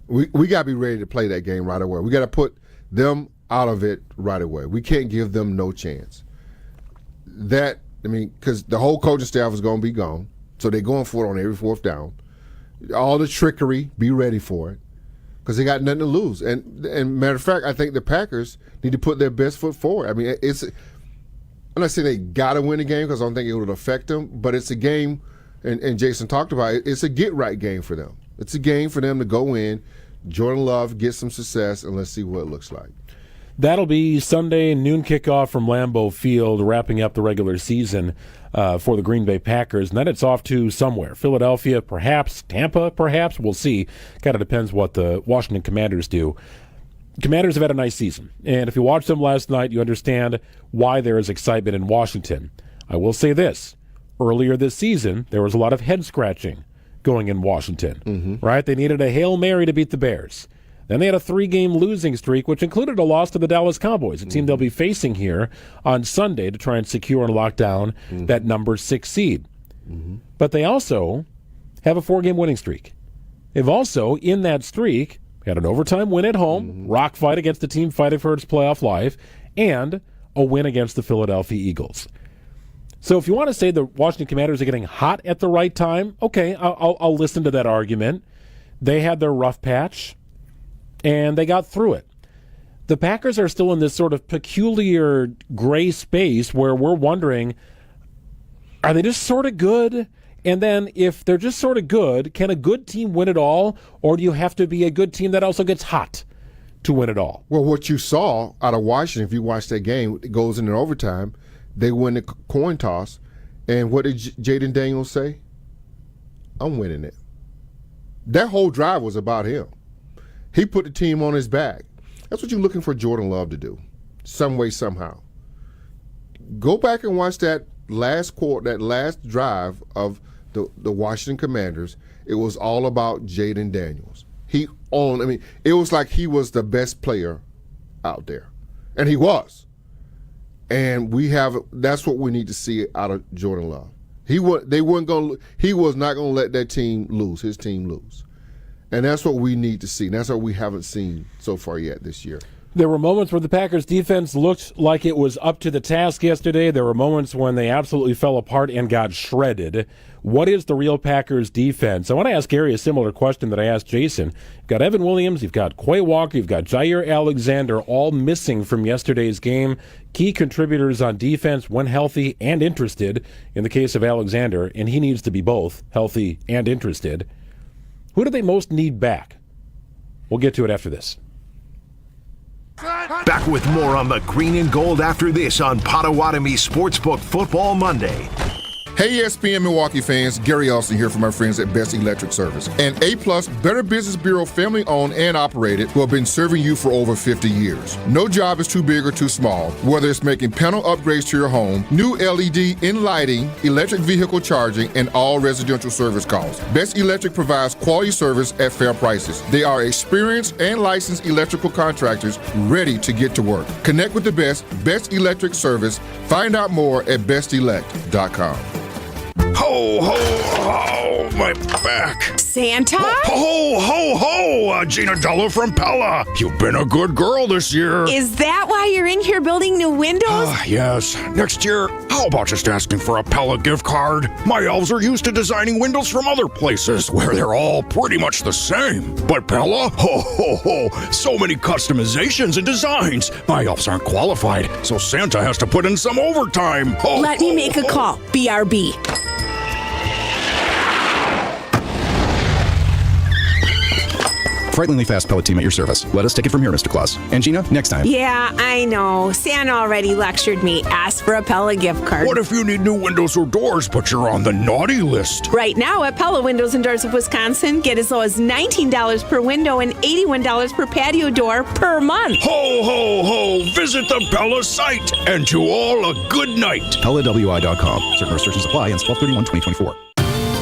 We got to be ready to play that game right away. We got to put them out of it right away. We can't give them no chance. Because the whole coaching staff is going to be gone, so they're going for it on every 4th down. All the trickery, be ready for it. Because they got nothing to lose. And matter of fact, I think the Packers need to put their best foot forward. I mean, I'm not saying they got to win the game because I don't think it would affect them, but it's a game, and Jason talked about it, it's a get-right game for them. It's a game for them to go in, Jordan Love, get some success, and let's see what it looks like. That'll be Sunday, noon kickoff from Lambeau Field, wrapping up the regular season for the Green Bay Packers. And then it's off to somewhere. Philadelphia, perhaps. Tampa, perhaps. We'll see. Kind of depends what the Washington Commanders do. Commanders have had a nice season. And if you watched them last night, you understand why there is excitement in Washington. I will say this. Earlier this season, there was a lot of head-scratching going in Washington, right? They needed a Hail Mary to beat the Bears. Then they had a 3-game losing streak, which included a loss to the Dallas Cowboys, a team they'll be facing here on Sunday to try and secure and lock down that number 6 seed. But they also have a 4-game winning streak. They've also, in that streak, had an overtime win at home, rock fight against the team fighting for its playoff life, and a win against the Philadelphia Eagles. So if you want to say the Washington Commanders are getting hot at the right time, okay, I'll listen to that argument. They had their rough patch, and they got through it. The Packers are still in this sort of peculiar gray space where we're wondering, are they just sort of good? And then if they're just sort of good, can a good team win it all? Or do you have to be a good team that also gets hot to win it all? Well, what you saw out of Washington, if you watch that game, it goes into overtime. They win the coin toss. And what did Jaden Daniels say? I'm winning it. That whole drive was about him. He put the team on his back. That's what you're looking for Jordan Love to do, some way, somehow. Go back and watch that last drive of the Washington Commanders. It was all about Jaden Daniels. It was like he was the best player out there, and he was. And that's what we need to see out of Jordan Love. He was not going to let that team lose, his team lose. And that's what we need to see. And that's what we haven't seen so far yet this year. There were moments where the Packers defense looked like it was up to the task yesterday. There were moments when they absolutely fell apart and got shredded. What is the real Packers defense? I want to ask Gary a similar question that I asked Jason. You've got Evan Williams, you've got Quay Walker, you've got Jair Alexander, all missing from yesterday's game. Key contributors on defense when healthy and interested in the case of Alexander, and he needs to be both healthy and interested. Who do they most need back? We'll get to it after this. Back with more on the green and gold after this on Potawatomi Sportsbook Football Monday. Hey ESPN Milwaukee fans, Gary Austin here from our friends at Best Electric Service. An A-plus Better Business Bureau family owned and operated who have been serving you for over 50 years. No job is too big or too small, whether it's making panel upgrades to your home, new LED in lighting, electric vehicle charging, and all residential service calls. Best Electric provides quality service at fair prices. They are experienced and licensed electrical contractors ready to get to work. Connect with the Best Electric Service. Find out more at bestelect.com. Ho, ho, ho, my back. Santa? Ho, ho, ho, Gina Della from Pella. You've been a good girl this year. Is that why you're in here building new windows? Yes. Next year, how about just asking for a Pella gift card? My elves are used to designing windows from other places where they're all pretty much the same. But Pella? Ho, ho, ho, so many customizations and designs. My elves aren't qualified, so Santa has to put in some overtime. Ho, Let me make a call. BRB. Frighteningly fast pellet team at your service. Let us take it from here, Mr. Claus. And Gina, next time. Yeah, I know. Santa already lectured me. Ask for a Pella gift card. What if you need new windows or doors, but you're on the naughty list? Right now at Pella Windows and Doors of Wisconsin, get as low as $19 per window and $81 per patio door per month. Ho, ho, ho! Visit the Pella site, and to all a good night. PellaWI.com. Certain restrictions apply ends 12/31/2024.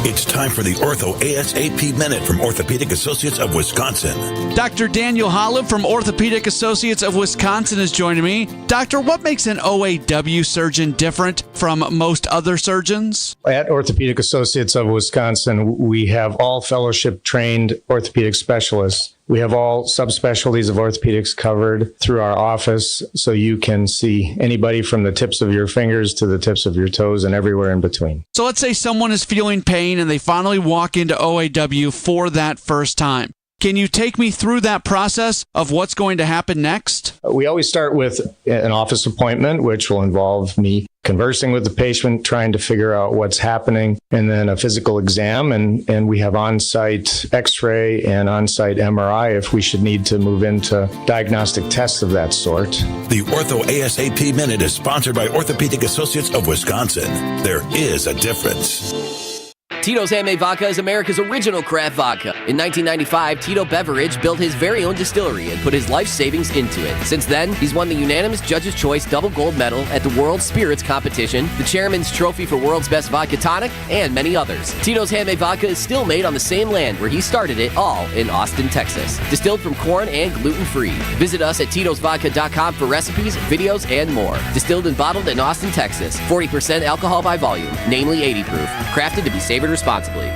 It's time for the Ortho ASAP Minute from Orthopedic Associates of Wisconsin. Dr. Daniel Holland from Orthopedic Associates of Wisconsin is joining me. Doctor, what makes an OAW surgeon different from most other surgeons? At Orthopedic Associates of Wisconsin, we have all fellowship-trained orthopedic specialists. We have all subspecialties of orthopedics covered through our office, so you can see anybody from the tips of your fingers to the tips of your toes and everywhere in between. So let's say someone is feeling pain and they finally walk into OAW for that first time. Can you take me through that process of what's going to happen next? We always start with an office appointment, which will involve me conversing with the patient, trying to figure out what's happening, and then a physical exam. And we have on-site x-ray and on-site MRI if we should need to move into diagnostic tests of that sort. The Ortho ASAP Minute is sponsored by Orthopedic Associates of Wisconsin. There is a difference. Tito's Handmade Vodka is America's original craft vodka. In 1995, Tito Beveridge built his very own distillery and put his life savings into it. Since then, he's won the unanimous Judge's Choice Double Gold Medal at the World Spirits Competition, the Chairman's Trophy for World's Best Vodka Tonic, and many others. Tito's Handmade Vodka is still made on the same land where he started it, all in Austin, Texas. Distilled from corn and gluten-free. Visit us at Tito'sVodka.com for recipes, videos, and more. Distilled and bottled in Austin, Texas. 40% alcohol by volume, namely 80 proof. Crafted to be savored responsibly.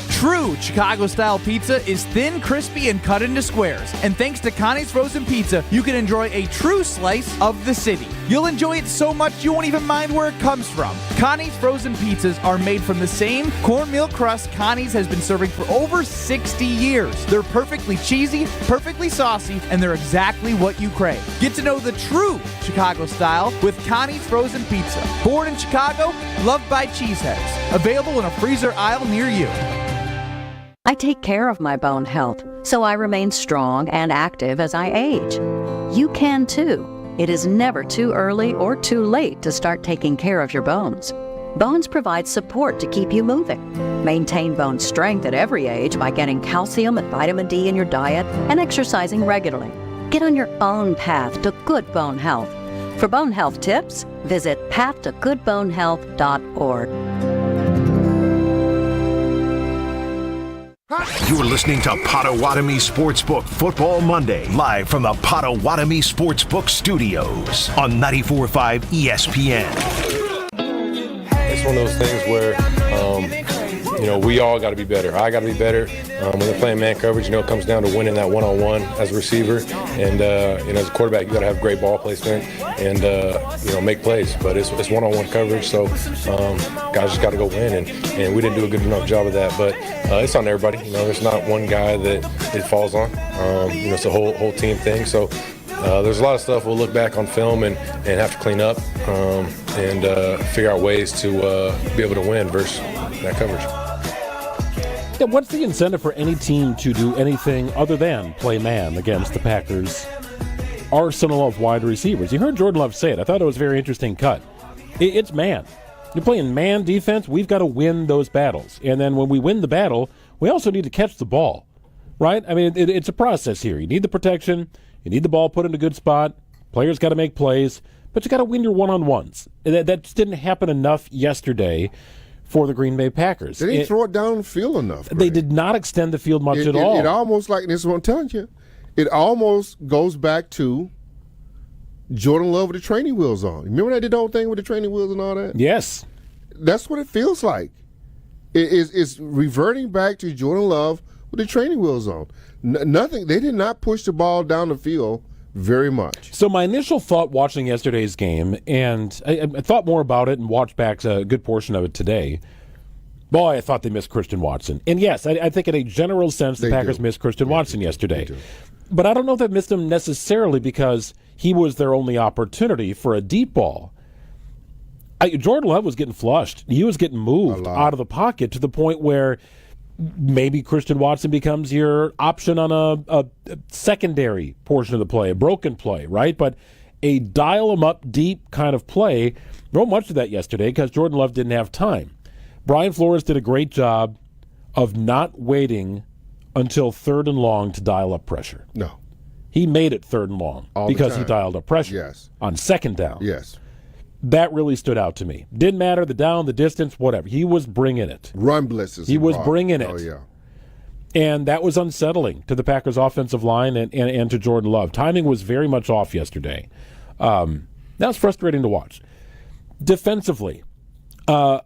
True Chicago-style pizza is thin, crispy, and cut into squares. And thanks to Connie's Frozen Pizza, you can enjoy a true slice of the city. You'll enjoy it so much you won't even mind where it comes from. Connie's Frozen Pizzas are made from the same cornmeal crust Connie's has been serving for over 60 years. They're perfectly cheesy, perfectly saucy, and they're exactly what you crave. Get to know the true Chicago style with Connie's Frozen Pizza. Born in Chicago, loved by cheeseheads. Available in a freezer aisle near you. I take care of my bone health, so I remain strong and active as I age. You can too. It is never too early or too late to start taking care of your bones. Bones provide support to keep you moving. Maintain bone strength at every age by getting calcium and vitamin D in your diet and exercising regularly. Get on your own path to good bone health. For bone health tips, visit pathtogoodbonehealth.org. You're listening to Potawatomi Sportsbook Football Monday, live from the Potawatomi Sportsbook Studios on 94.5 ESPN. It's one of those things where, we all got to be better. I got to be better. When they're playing man coverage, it comes down to winning that one-on-one as a receiver. And, as a quarterback, you got to have great ball placement and, make plays. But it's one-on-one coverage, so guys just got to go win. And we didn't do a good enough job of that. But it's on everybody. There's not one guy that it falls on. It's a whole team thing. So there's a lot of stuff we'll look back on film and have to clean up and figure out ways to be able to win versus that coverage. Yeah, what's the incentive for any team to do anything other than play man against the Packers' arsenal of wide receivers? You heard Jordan Love say it. I thought it was a very interesting cut. It's man. You're playing man defense. We've got to win those battles. And then when we win the battle, we also need to catch the ball, right? I mean, it's a process here. You need the protection. You need the ball put in a good spot. Players got to make plays. But you got to win your one-on-ones. That just didn't happen enough yesterday for the Green Bay Packers. They didn't throw it down the field enough. Greg. They did not extend the field much at all. It almost like, this is what I'm telling you, it almost goes back to Jordan Love with the training wheels on. Remember that did the whole thing with the training wheels and all that? Yes. That's what it feels like. It's reverting back to Jordan Love with the training wheels on. Nothing. They did not push the ball down the field very much. So my initial thought watching yesterday's game, and I thought more about it and watched back a good portion of it today. Boy, I thought they missed Christian Watson. And yes, I think in a general sense the Packers missed Christian Watson yesterday. But I don't know if they missed him necessarily because he was their only opportunity for a deep ball. Jordan Love was getting flushed. He was getting moved out of the pocket to the point where maybe Christian Watson becomes your option on a secondary portion of the play, a broken play, right? But a dial-em-up deep kind of play, wrote much of that yesterday because Jordan Love didn't have time. Brian Flores did a great job of not waiting until 3rd and long to dial up pressure. No. He made it 3rd and long because he dialed up pressure. Yes. On 2nd down. Yes. That really stood out to me. Didn't matter the down, the distance, whatever. He was bringing it. Run blitzes. He was bringing it. Oh, yeah. And that was unsettling to the Packers' offensive line and to Jordan Love. Timing was very much off yesterday. That was frustrating to watch. Defensively, Sam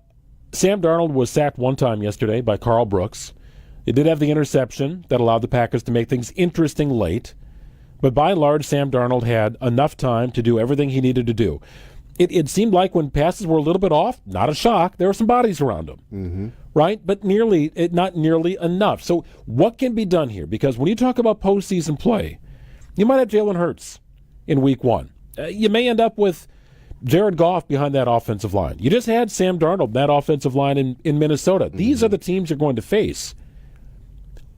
Darnold was sacked one time yesterday by Carl Brooks. It did have the interception that allowed the Packers to make things interesting late. But by and large, Sam Darnold had enough time to do everything he needed to do. It seemed like when passes were a little bit off, not a shock, there were some bodies around him, right? But not nearly enough. So what can be done here? Because when you talk about postseason play, you might have Jalen Hurts in week 1. You may end up with Jared Goff behind that offensive line. You just had Sam Darnold, that offensive line in Minnesota. These are the teams you're going to face.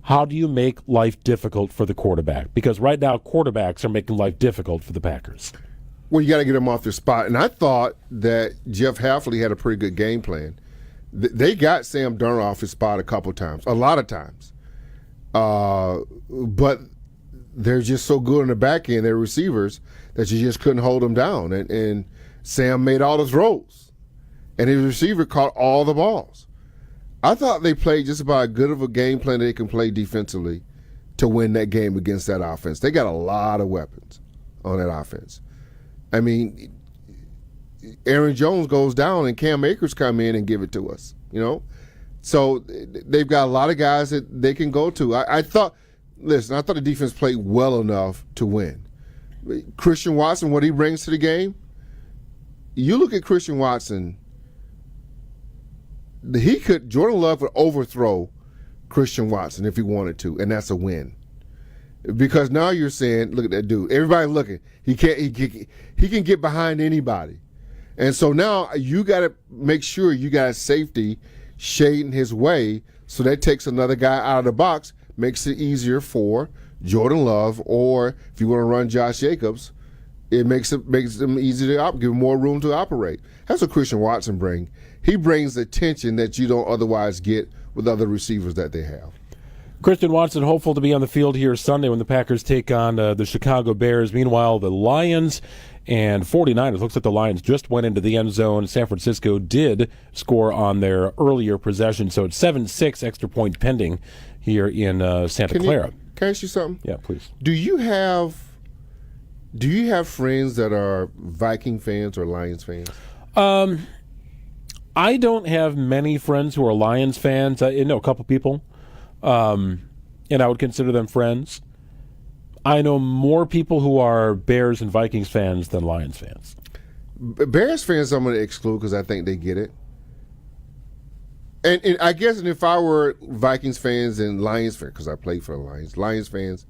How do you make life difficult for the quarterback? Because right now, quarterbacks are making life difficult for the Packers. Well, you got to get them off their spot. And I thought that Jeff Hafley had a pretty good game plan They got Sam Darnold off his spot a couple times, a lot of times. But they're just so good on the back end, their receivers, that you just couldn't hold them down. And Sam made all the throws, and his receiver caught all the balls. I thought they played just about as good of a game plan that they can play defensively to win that game against that offense. They got a lot of weapons on that offense. I mean, Aaron Jones goes down and Cam Akers come in and give it to us, you know? So they've got a lot of guys that they can go to. I thought the defense played well enough to win. Christian Watson, what he brings to the game, you look at Christian Watson, Jordan Love could overthrow Christian Watson if he wanted to, and that's a win. Because now you're saying, look at that dude. Everybody looking. He can get behind anybody. And so now you got to make sure you got a safety shading his way, so that takes another guy out of the box, makes it easier for Jordan Love, or if you want to run Josh Jacobs, it makes them easy to give him more room to operate. That's what Christian Watson brings. He brings attention that you don't otherwise get with other receivers that they have. Christian Watson hopeful to be on the field here Sunday when the Packers take on the Chicago Bears. Meanwhile, the Lions and 49ers, looks like the Lions just went into the end zone. San Francisco did score on their earlier possession, so it's 7-6 extra point pending here in Santa Clara. Can I ask you something? Yeah, please. Do you have friends that are Viking fans or Lions fans? I don't have many friends who are Lions fans. I know a couple people, and I would consider them friends. I know more people who are Bears and Vikings fans than Lions fans. Bears fans I'm going to exclude because I think they get it. And I guess if I were Vikings fans and Lions fans, because I played for the Lions fans,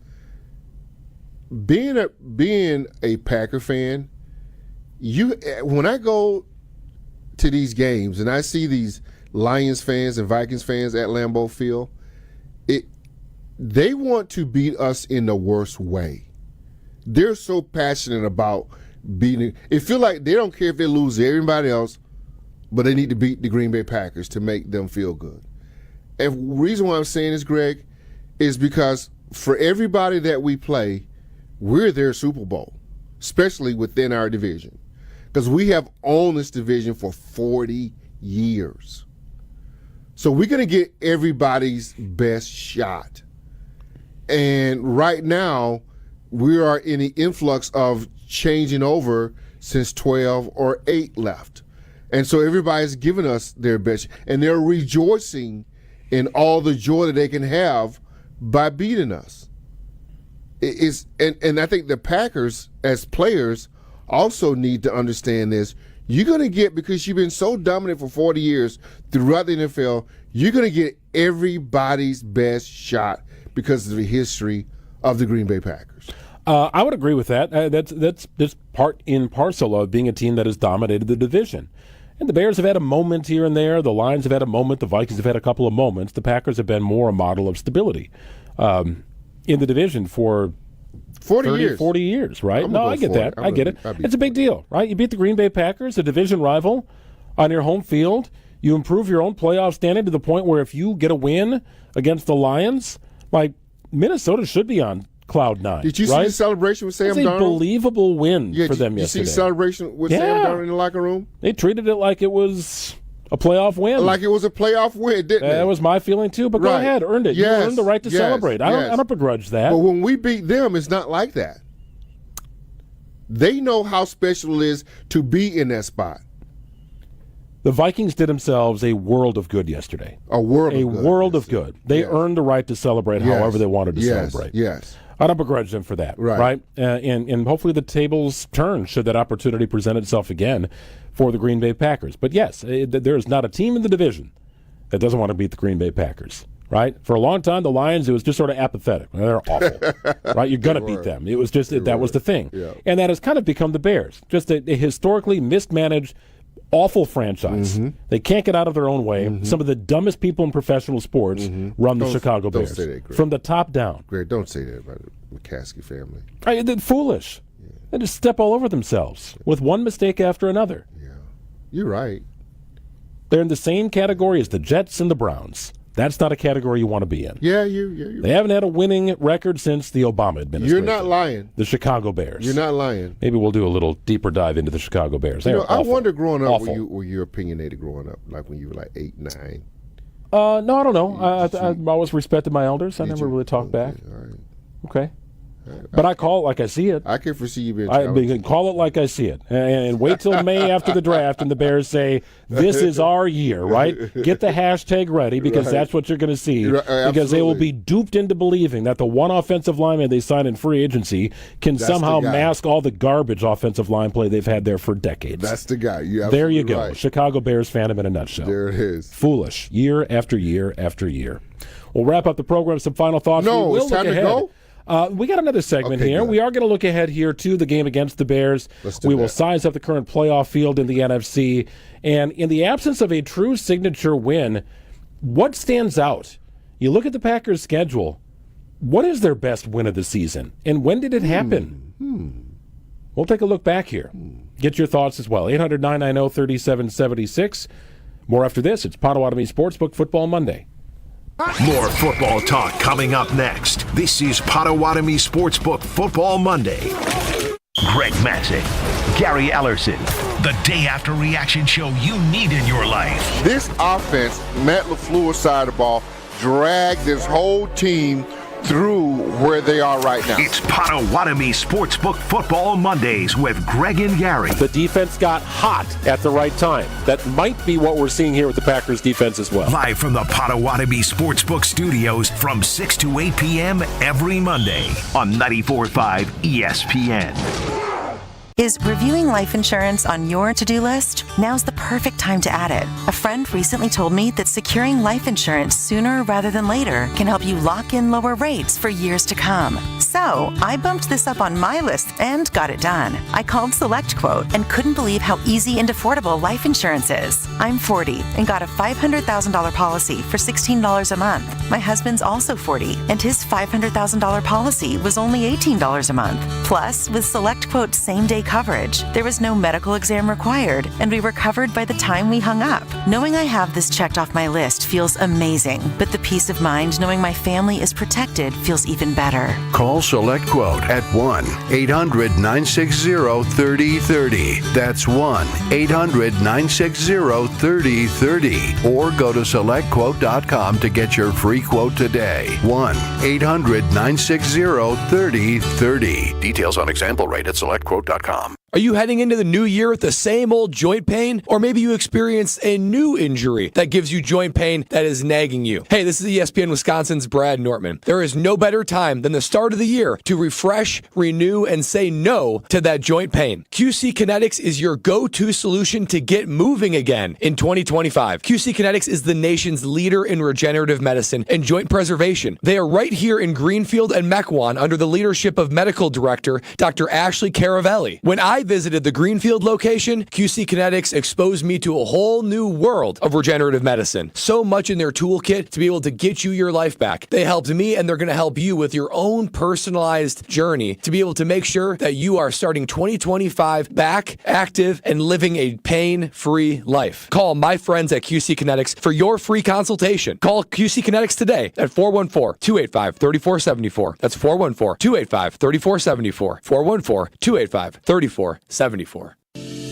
being a Packer fan, when I go to these games and I see these Lions fans and Vikings fans at Lambeau Field, they want to beat us in the worst way. They're so passionate about beating. It feels like they don't care if they lose to everybody else, but they need to beat the Green Bay Packers to make them feel good. And the reason why I'm saying this, Greg, is because for everybody that we play, we're their Super Bowl, especially within our division, because we have owned this division for 40 years. So we're going to get everybody's best shot. And right now, we are in the influx of changing over since 12 or 8 left. And so everybody's giving us their best. And they're rejoicing in all the joy that they can have by beating us. And I think the Packers, as players, also need to understand this. You're going to get, because you've been so dominant for 40 years throughout the NFL, you're going to get everybody's best shot because of the history of the Green Bay Packers. I would agree with that. That's part and parcel of being a team that has dominated the division. And the Bears have had a moment here and there. The Lions have had a moment. The Vikings have had a couple of moments. The Packers have been more a model of stability in the division for 40 years, right? No, I get that. I get it. It's a big deal, right? You beat the Green Bay Packers, a division rival, on your home field. You improve your own playoff standing to the point where if you get a win against the Lions, like Minnesota should be on cloud 9. Did you see the celebration with Sam Darnold? It's a believable win for them yesterday. Did you see the celebration with Sam Darnold in the locker room? They treated it like it was a playoff win. Like it was a playoff win, didn't they? That was my feeling too, but go ahead, earned it. Yes, you earned the right to celebrate. I don't begrudge that. But when we beat them, it's not like that. They know how special it is to be in that spot. The Vikings did themselves a world of good yesterday. A world of good. They earned the right to celebrate however they wanted to celebrate. Yes. I don't begrudge them for that. Right? And hopefully the tables turn should that opportunity present itself again for the Green Bay Packers. But yes, there is not a team in the division that doesn't want to beat the Green Bay Packers. Right? For a long time, the Lions, it was just sort of apathetic. They're awful. Right? You're going to beat them. It was just that was the thing. Yeah. And that has kind of become the Bears. Just a historically mismanaged, awful franchise. Mm-hmm. They can't get out of their own way. Mm-hmm. Some of the dumbest people in professional sports run the Chicago Bears. Don't say that, Greg. From the top down. Greg, don't say that about the McCaskey family. They're foolish. Yeah. They just step all over themselves with one mistake after another. Yeah. You're right. They're in the same category as the Jets and the Browns. That's not a category you want to be in. Yeah, They haven't had a winning record since the Obama administration. You're not lying. The Chicago Bears. You're not lying. Maybe we'll do a little deeper dive into the Chicago Bears. I wonder growing up, were you opinionated growing up, like when you were like 8, 9? No, I don't know. I've always respected my elders. I never really talked back. All right. Okay. But I call it like I see it. I can foresee you being I call it like I see it. And wait till May after the draft and the Bears say, this is our year, right? Get the hashtag ready because that's what you're going to see. Because they will be duped into believing that the one offensive lineman they signed in free agency can somehow mask all the garbage offensive line play they've had there for decades. That's the guy. There you go. Right. Chicago Bears fandom in a nutshell. There it is. Foolish. Year after year after year. We'll wrap up the program. Some final thoughts. No, it's time to go. We got another segment here. Good. We are going to look ahead here to the game against the Bears. We will size up the current playoff field in the NFC. And in the absence of a true signature win, what stands out? You look at the Packers' schedule. What is their best win of the season? And when did it happen? We'll take a look back here. Get your thoughts as well. 800-990-3776. More after this. It's Potawatomi Sportsbook Football Monday. More football talk coming up next. This is Potawatomi Sportsbook Football Monday. Greg Matzek, Gary Ellerson, the day after reaction show you need in your life. This offense, Matt LaFleur side of the ball, dragged this whole team through where they are right now. It's Potawatomi Sportsbook Football Mondays with Greg and Gary. The defense got hot at the right time. That might be what we're seeing here with the Packers defense as well. Live from the Potawatomi Sportsbook Studios from 6 to 8 p.m. every Monday on 94.5 ESPN. Is reviewing life insurance on your to-do list? Now's the perfect time to add it. A friend recently told me that securing life insurance sooner rather than later can help you lock in lower rates for years to come. So I bumped this up on my list and got it done. I called SelectQuote and couldn't believe how easy and affordable life insurance is. I'm 40 and got a $500,000 policy for $16 a month. My husband's also 40 and his $500,000 policy was only $18 a month. Plus, with SelectQuote's same-day coverage, there was no medical exam required, and we were covered by the time we hung up. Knowing I have this checked off my list feels amazing, but the peace of mind knowing my family is protected feels even better. Call SelectQuote at 1-800-960-3030. That's 1-800-960-3030. Or go to SelectQuote.com to get your free quote today. 1-800-960-3030. Details on example rate at SelectQuote.com. Are you heading into the new year with the same old joint pain? Or maybe you experienced a new injury that gives you joint pain that is nagging you. Hey, this is ESPN Wisconsin's Brad Nortman. There is no better time than the start of the year to refresh, renew, and say no to that joint pain. QC Kinetics is your go-to solution to get moving again in 2025. QC Kinetics is the nation's leader in regenerative medicine and joint preservation. They are right here in Greenfield and Mequon under the leadership of Medical Director Dr. Ashley Caravelli. When I visited the Greenfield location, QC Kinetics exposed me to a whole new world of regenerative medicine. So much in their toolkit to be able to get you your life back. They helped me, and they're going to help you with your own personalized journey to be able to make sure that you are starting 2025 back, active, and living a pain-free life. Call my friends at QC Kinetics for your free consultation. Call QC Kinetics today at 414-285-3474. That's 414-285-3474. 414-285-3474.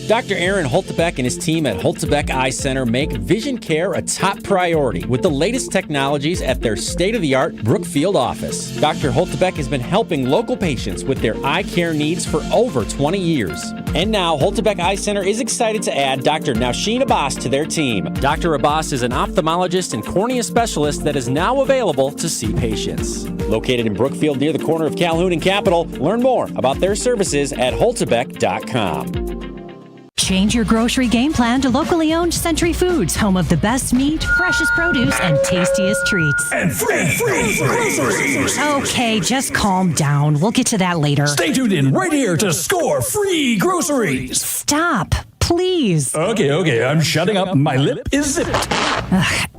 Dr. Aaron Holtebeck and his team at Holtebeck Eye Center make vision care a top priority with the latest technologies at their state-of-the-art Brookfield office. Dr. Holtebeck has been helping local patients with their eye care needs for over 20 years. And now, Holtebeck Eye Center is excited to add Dr. Nausheen Abbas to their team. Dr. Abbas is an ophthalmologist and cornea specialist that is now available to see patients. Located in Brookfield near the corner of Calhoun and Capitol, learn more about their services at holtebeck.com. Change your grocery game plan to locally owned Century Foods, home of the best meat, freshest produce, and tastiest treats. And free groceries. Okay, just calm down. We'll get to that later. Stay tuned in right here to score free groceries. Stop, please. Okay, I'm shutting up. My lip is zipped.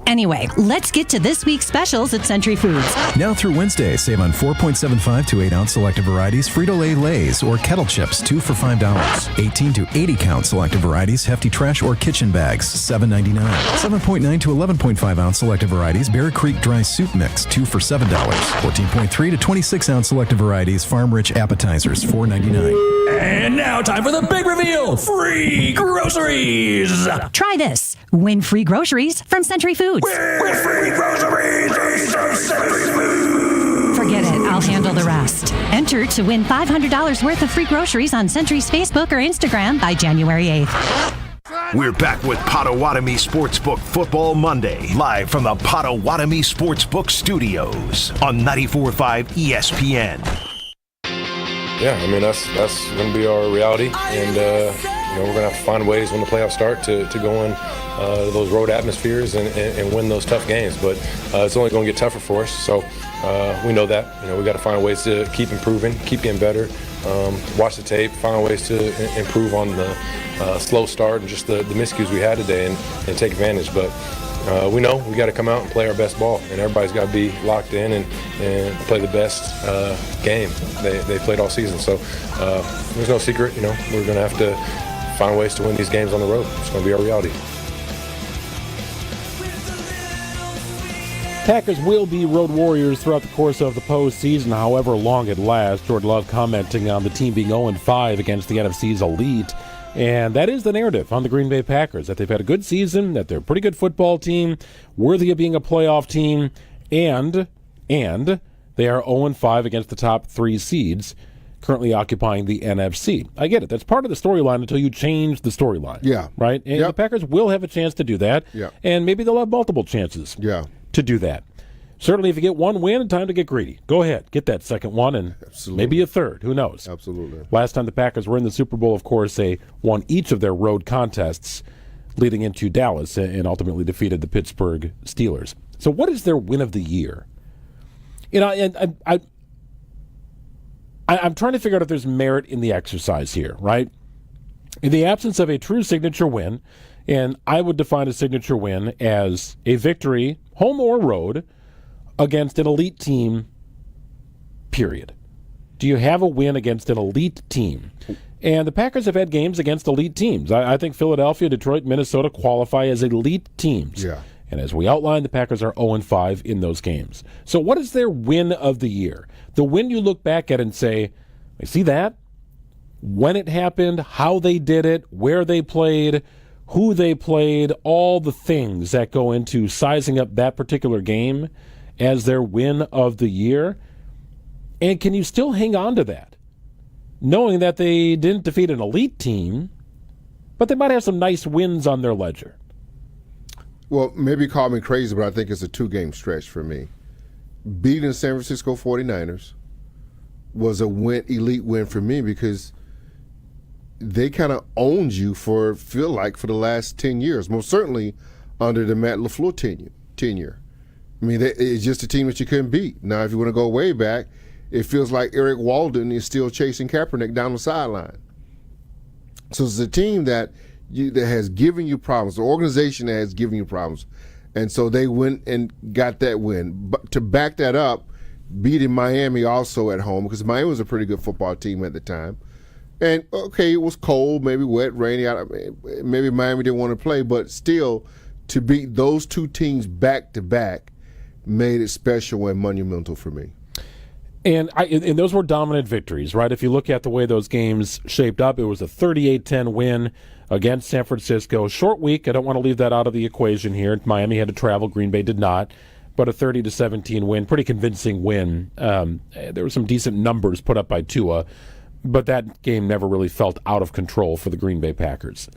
Anyway, let's get to this week's specials at Century Foods. Now through Wednesday, save on 4.75 to 8 ounce selective varieties Frito-Lay Lays or kettle chips, 2 for $5. 18 to 80 count selective varieties Hefty Trash or Kitchen Bags, $7.99. 7.9 to 11.5 ounce selective varieties Bear Creek Dry Soup Mix, 2 for $7. 14.3 to 26 ounce selective varieties Farm Rich Appetizers, $4.99. And now time for the big reveal. Free groceries. Try this. Win free groceries from Century Foods. With free groceries from Century Foods. Forget it. I'll handle the rest. Enter to win $500 worth of free groceries on Century's Facebook or Instagram by January 8th. We're back with Potawatomi Sportsbook Football Monday, live from the Potawatomi Sportsbook Studios on 94.5 ESPN. Yeah, I mean, that's going to be our reality. And, we're going to have to find ways when the playoffs start to go in those road atmospheres and win those tough games. But it's only going to get tougher for us. So we know that. We got to find ways to keep improving, keep getting better, watch the tape, find ways to improve on the slow start and just the miscues we had today and take advantage. But we know we got to come out and play our best ball, and everybody's got to be locked in and play the best game they played all season. So there's no secret. We're going to have to find ways to win these games on the road. It's going to be our reality. Packers will be road warriors throughout the course of the postseason, however long it lasts. Jordan Love commenting on the team being 0-5 against the NFC's elite. And that is the narrative on the Green Bay Packers, that they've had a good season, that they're a pretty good football team, worthy of being a playoff team, and they are 0-5 against the top 3 seeds, currently occupying the NFC. I get it. That's part of the storyline until you change the storyline. Yeah. Right? And the Packers will have a chance to do that. Yeah. And maybe they'll have multiple chances to do that. Certainly, if you get one win, time to get greedy. Go ahead. Get that second one and maybe a third. Who knows? Absolutely. Last time the Packers were in the Super Bowl, of course, they won each of their road contests leading into Dallas and ultimately defeated the Pittsburgh Steelers. So what is their win of the year? And I'm trying to figure out if there's merit in the exercise here, right? In the absence of a true signature win, and I would define a signature win as a victory, home or road, against an elite team, period. Do you have a win against an elite team? And the Packers have had games against elite teams. I think Philadelphia, Detroit, Minnesota qualify as elite teams. Yeah. And as we outlined, the Packers are 0-5 in those games. So what is their win of the year? The win you look back at and say, I see that, when it happened, how they did it, where they played, who they played, all the things that go into sizing up that particular game as their win of the year. And can you still hang on to that, knowing that they didn't defeat an elite team, but they might have some nice wins on their ledger? Well, maybe call me crazy, but I think it's a 2-game stretch for me. Beating the San Francisco 49ers was a elite win for me because they kind of owned you for the last 10 years, most certainly under the Matt LaFleur tenure. I mean, it's just a team that you couldn't beat. Now, if you want to go way back, it feels like Eric Walden is still chasing Kaepernick down the sideline. So it's a team that has given you problems, the organization that has given you problems. And so they went and got that win. But to back that up, beating Miami also at home, because Miami was a pretty good football team at the time. And, okay, it was cold, maybe wet, rainy, maybe Miami didn't want to play, but still, to beat those two teams back-to-back made it special and monumental for me. And those were dominant victories, right? If you look at the way those games shaped up, it was a 38-10 win against San Francisco. Short week, I don't want to leave that out of the equation here. Miami had to travel, Green Bay did not, but a 30-17 win, pretty convincing win. There were some decent numbers put up by Tua, but that game never really felt out of control for the Green Bay Packers.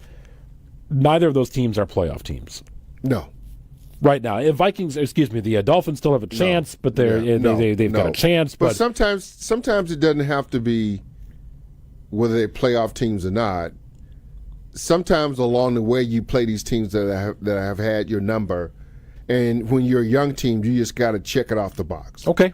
Neither of those teams are playoff teams. No. Right now, the Dolphins still have a chance, but they've got a chance. But sometimes it doesn't have to be whether they're playoff teams or not. Sometimes along the way you play these teams that have had your number, and when you're a young team, you just got to check it off the box. Okay.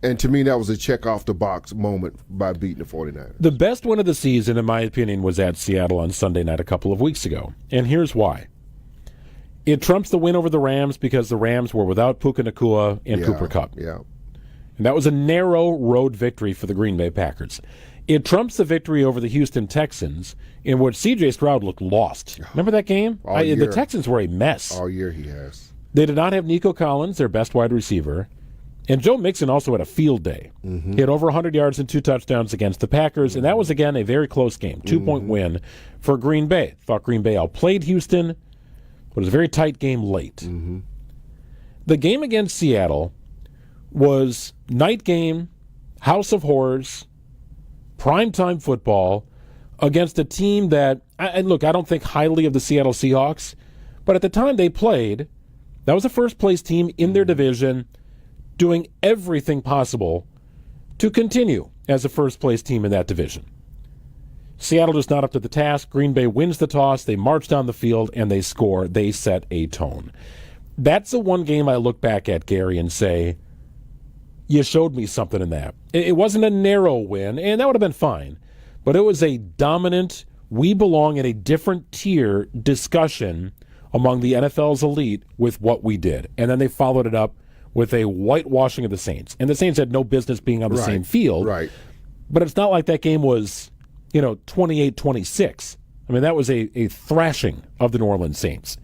And to me, that was a check-off-the-box moment by beating the 49ers. The best win of the season, in my opinion, was at Seattle on Sunday night a couple of weeks ago. And here's why. It trumps the win over the Rams because the Rams were without Puka Nacua and Cooper Kupp. Yeah. And that was a narrow road victory for the Green Bay Packers. It trumps the victory over the Houston Texans, in which C.J. Stroud looked lost. Remember that game? The Texans were a mess. All year he has. They did not have Nico Collins, their best wide receiver. And Joe Mixon also had a field day. Mm-hmm. He had over 100 yards and 2 touchdowns against the Packers, and that was, again, a very close game. 2-point win for Green Bay. Thought Green Bay outplayed Houston, but it was a very tight game late. Mm-hmm. The game against Seattle was night game, House of Horrors, primetime football against a team that, look, I don't think highly of the Seattle Seahawks, but at the time they played, that was a first-place team in their division, doing everything possible to continue as a first-place team in that division. Seattle just not up to the task. Green Bay wins the toss. They march down the field, and they score. They set a tone. That's the one game I look back at, Gary, and say, you showed me something in that. It wasn't a narrow win, and that would have been fine, but it was a dominant, we belong in a different tier discussion among the NFL's elite with what we did. And then they followed it up with a whitewashing of the Saints. And the Saints had no business being on the same field. Right. But it's not like that game was, 28-26. I mean, that was a thrashing of the New Orleans Saints.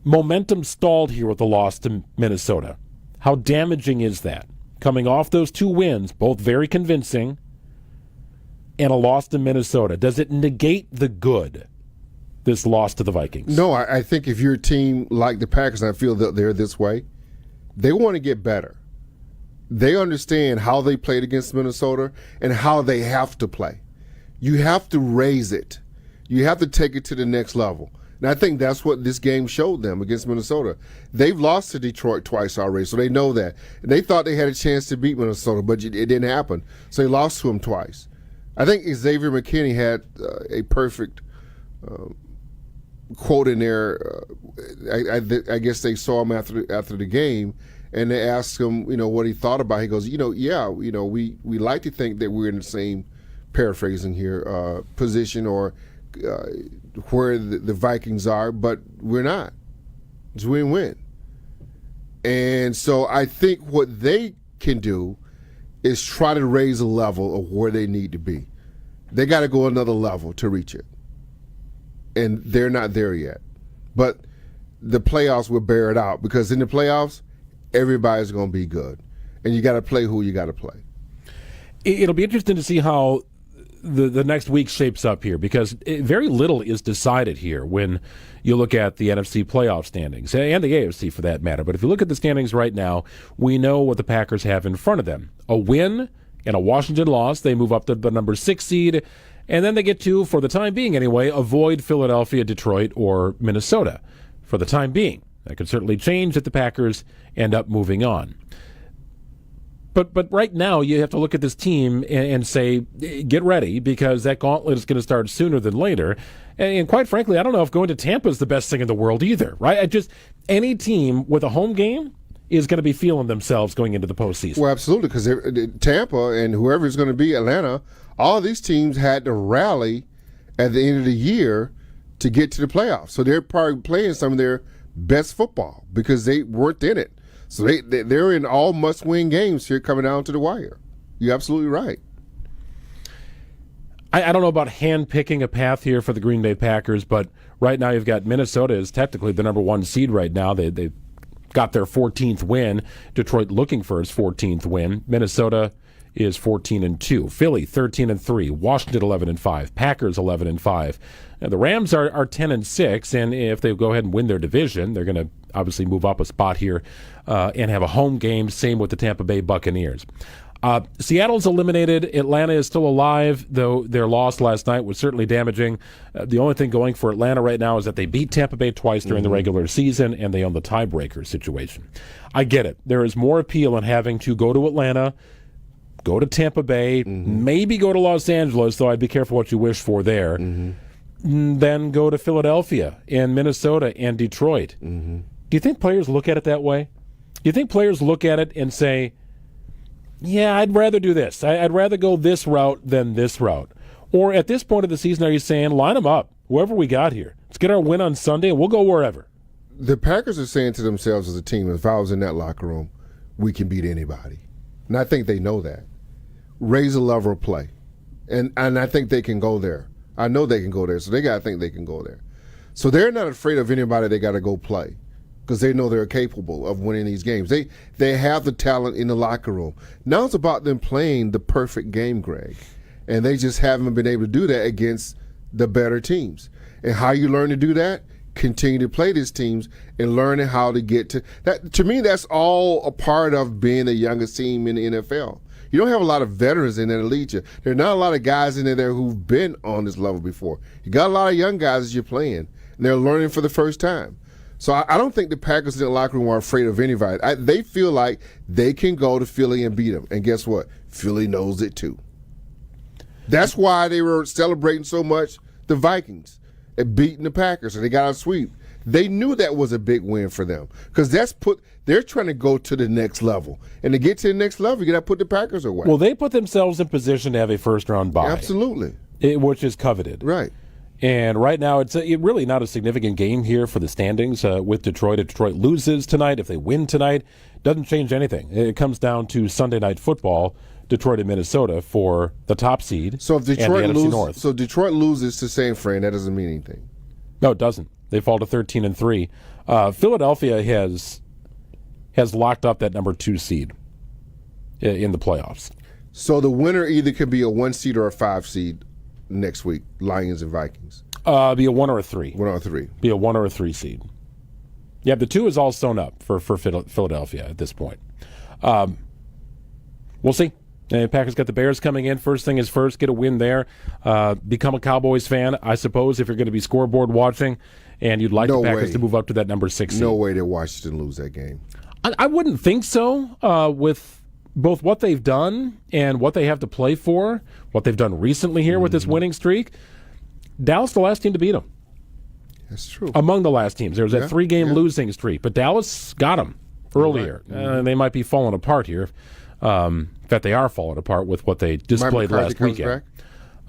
Momentum stalled here with the loss to Minnesota. How damaging is that? Coming off those 2 wins, both very convincing, and a loss to Minnesota. Does it negate the good, this loss to the Vikings? No, I think if you're a team like the Packers, and I feel that they're this way, they want to get better. They understand how they played against Minnesota and how they have to play. You have to raise it. You have to take it to the next level. And I think that's what this game showed them against Minnesota. They've lost to Detroit twice already, so they know that. And they thought they had a chance to beat Minnesota, but it didn't happen. So they lost to them twice. I think Xavier McKinney had a perfect quote in there. I guess they saw him after the game, and they asked him, what he thought about it. He goes, we like to think that we're in the same, paraphrasing here, position or where the Vikings are, but we're not. It's win-win. And so I think what they can do is try to raise the level of where they need to be. They got to go another level to reach it. And they're not there yet. But the playoffs will bear it out, because in the playoffs, everybody's going to be good. And you got to play who you got to play. It'll be interesting to see how the next week shapes up here, because very little is decided here when you look at the NFC playoff standings, and the AFC for that matter. But if you look at the standings right now, we know what the Packers have in front of them. A win and a Washington loss, they move up to the number 6 seed, and then they get to, for the time being anyway, avoid Philadelphia, Detroit, or Minnesota for the time being. That could certainly change if the Packers end up moving on. But right now, you have to look at this team and say, get ready, because that gauntlet is going to start sooner than later. And quite frankly, I don't know if going to Tampa is the best thing in the world either, right? Any team with a home game is going to be feeling themselves going into the postseason. Well, absolutely, because Tampa and whoever is going to be, Atlanta, all these teams had to rally at the end of the year to get to the playoffs. So they're probably playing some of their best football because they weren't in it. So they're in all must-win games here coming down to the wire. You're absolutely right. I don't know about hand-picking a path here for the Green Bay Packers, but right now you've got Minnesota is technically the number 1 seed right now. They've got their 14th win. Detroit looking for his 14th win. Minnesota is 14-2. Philly 13-3. Washington 11-5. Packers 11-5. Now, the Rams are 10-6, and if they go ahead and win their division, they're going to obviously move up a spot here and have a home game. Same with the Tampa Bay Buccaneers. Seattle's eliminated. Atlanta is still alive, though their loss last night was certainly damaging. The only thing going for Atlanta right now is that they beat Tampa Bay twice during the regular season, and they own the tiebreaker situation. I get it. There is more appeal in having to go to Atlanta, go to Tampa Bay, maybe go to Los Angeles, though I'd be careful what you wish for there, then go to Philadelphia and Minnesota and Detroit. Do you think players look at it that way? Do you think players look at it and say, Yeah, I'd rather do this. I'd rather go this route than this route. Or at this point of the season, are you saying, line them up, whoever we got here. Let's get our win on Sunday, and we'll go wherever. The Packers are saying to themselves as a team, if I was in that locker room, we can beat anybody. And I think they know that. Raise the level of play. And I think they can go there. I know they can go there, so they got to think they can go there. So they're not afraid of anybody they got to go play because they know they're capable of winning these games. They have the talent in the locker room. Now it's about them playing the perfect game, Greg. And they just haven't been able to do that against the better teams. And how you learn to do that? Continue to play these teams and learning how to get to that. To me, that's all a part of being the youngest team in the NFL. You don't have a lot of veterans in there to lead you. There are not a lot of guys in there who've been on this level before. You got a lot of young guys that you're playing, and they're learning for the first time. So I don't think the Packers in the locker room are afraid of anybody. They feel like they can go to Philly and beat them. And guess what? Philly knows it too. That's why they were celebrating so much the Vikings and beating the Packers, and they got a sweep. They knew that was a big win for them because they're trying to go to the next level. And to get to the next level, you got to put the Packers away. Well, they put themselves in position to have a first-round bye. Absolutely. Which is coveted. Right. And right now, it's really not a significant game here for the standings with Detroit. If Detroit loses tonight, if they win tonight, doesn't change anything. It comes down to Sunday Night Football, Detroit and Minnesota for the top seed. So if Detroit and the NFC North. So Detroit loses to San Fran, that doesn't mean anything. No, it doesn't. They fall to 13-3. Philadelphia has locked up that number 2 seed in the playoffs. So the winner either could be a 1 seed or a 5 seed next week, Lions and Vikings. Be a 1 or a 3. 1 or a 3. Be a 1 or a 3 seed. Yeah, the 2 is all sewn up for Philadelphia at this point. We'll see. Packers got the Bears coming in. First thing is first, get a win there. Become a Cowboys fan, I suppose, if you're going to be scoreboard watching, and you'd like the Packers to move up to that number 6 seed. No way that Washington lose that game. I wouldn't think so with both what they've done and what they have to play for, what they've done recently here with this winning streak. Dallas, the last team to beat them. That's true. Among the last teams. There was a 3-game losing streak, but Dallas got them earlier. Right. They might be falling apart here. In fact, they are falling apart with what they displayed last weekend.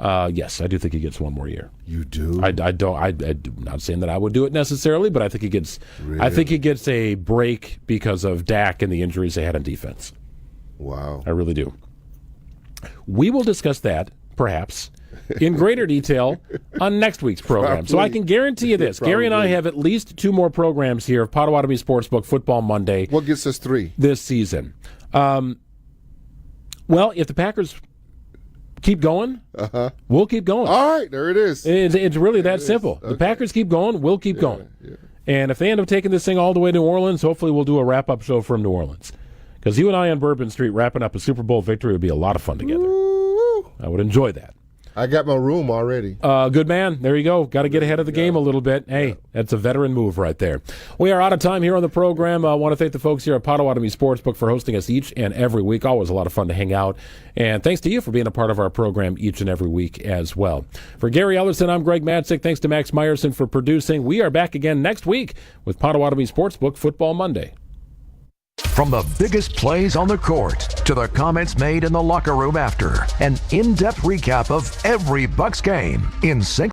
Yes, I do think he gets one more year. You do? I'm not saying that I would do it necessarily, but I think he gets. Really? I think he gets a break because of Dak and the injuries they had on defense. Wow, I really do. We will discuss that perhaps in greater detail on next week's program. Probably. So I can guarantee you this: Gary and I have at least 2 more programs here of Potawatomi Sportsbook Football Monday. What gets us 3 this season? Well, if the Packers keep going, we'll keep going. All right, there it is. It's really that simple. Okay. The Packers keep going, we'll keep going. Yeah. And if they end up taking this thing all the way to New Orleans, hopefully we'll do a wrap-up show from New Orleans. Because you and I on Bourbon Street wrapping up a Super Bowl victory would be a lot of fun together. Woo! I would enjoy that. I got my room already. Good man. There you go. Got to get ahead of the game a little bit. Hey, that's a veteran move right there. We are out of time here on the program. I want to thank the folks here at Potawatomi Sportsbook for hosting us each and every week. Always a lot of fun to hang out. And thanks to you for being a part of our program each and every week as well. For Gary Ellerson, I'm Greg Matzik. Thanks to Max Meyerson for producing. We are back again next week with Potawatomi Sportsbook Football Monday. From the biggest plays on the court to the comments made in the locker room after, an in-depth recap of every Bucs game in sync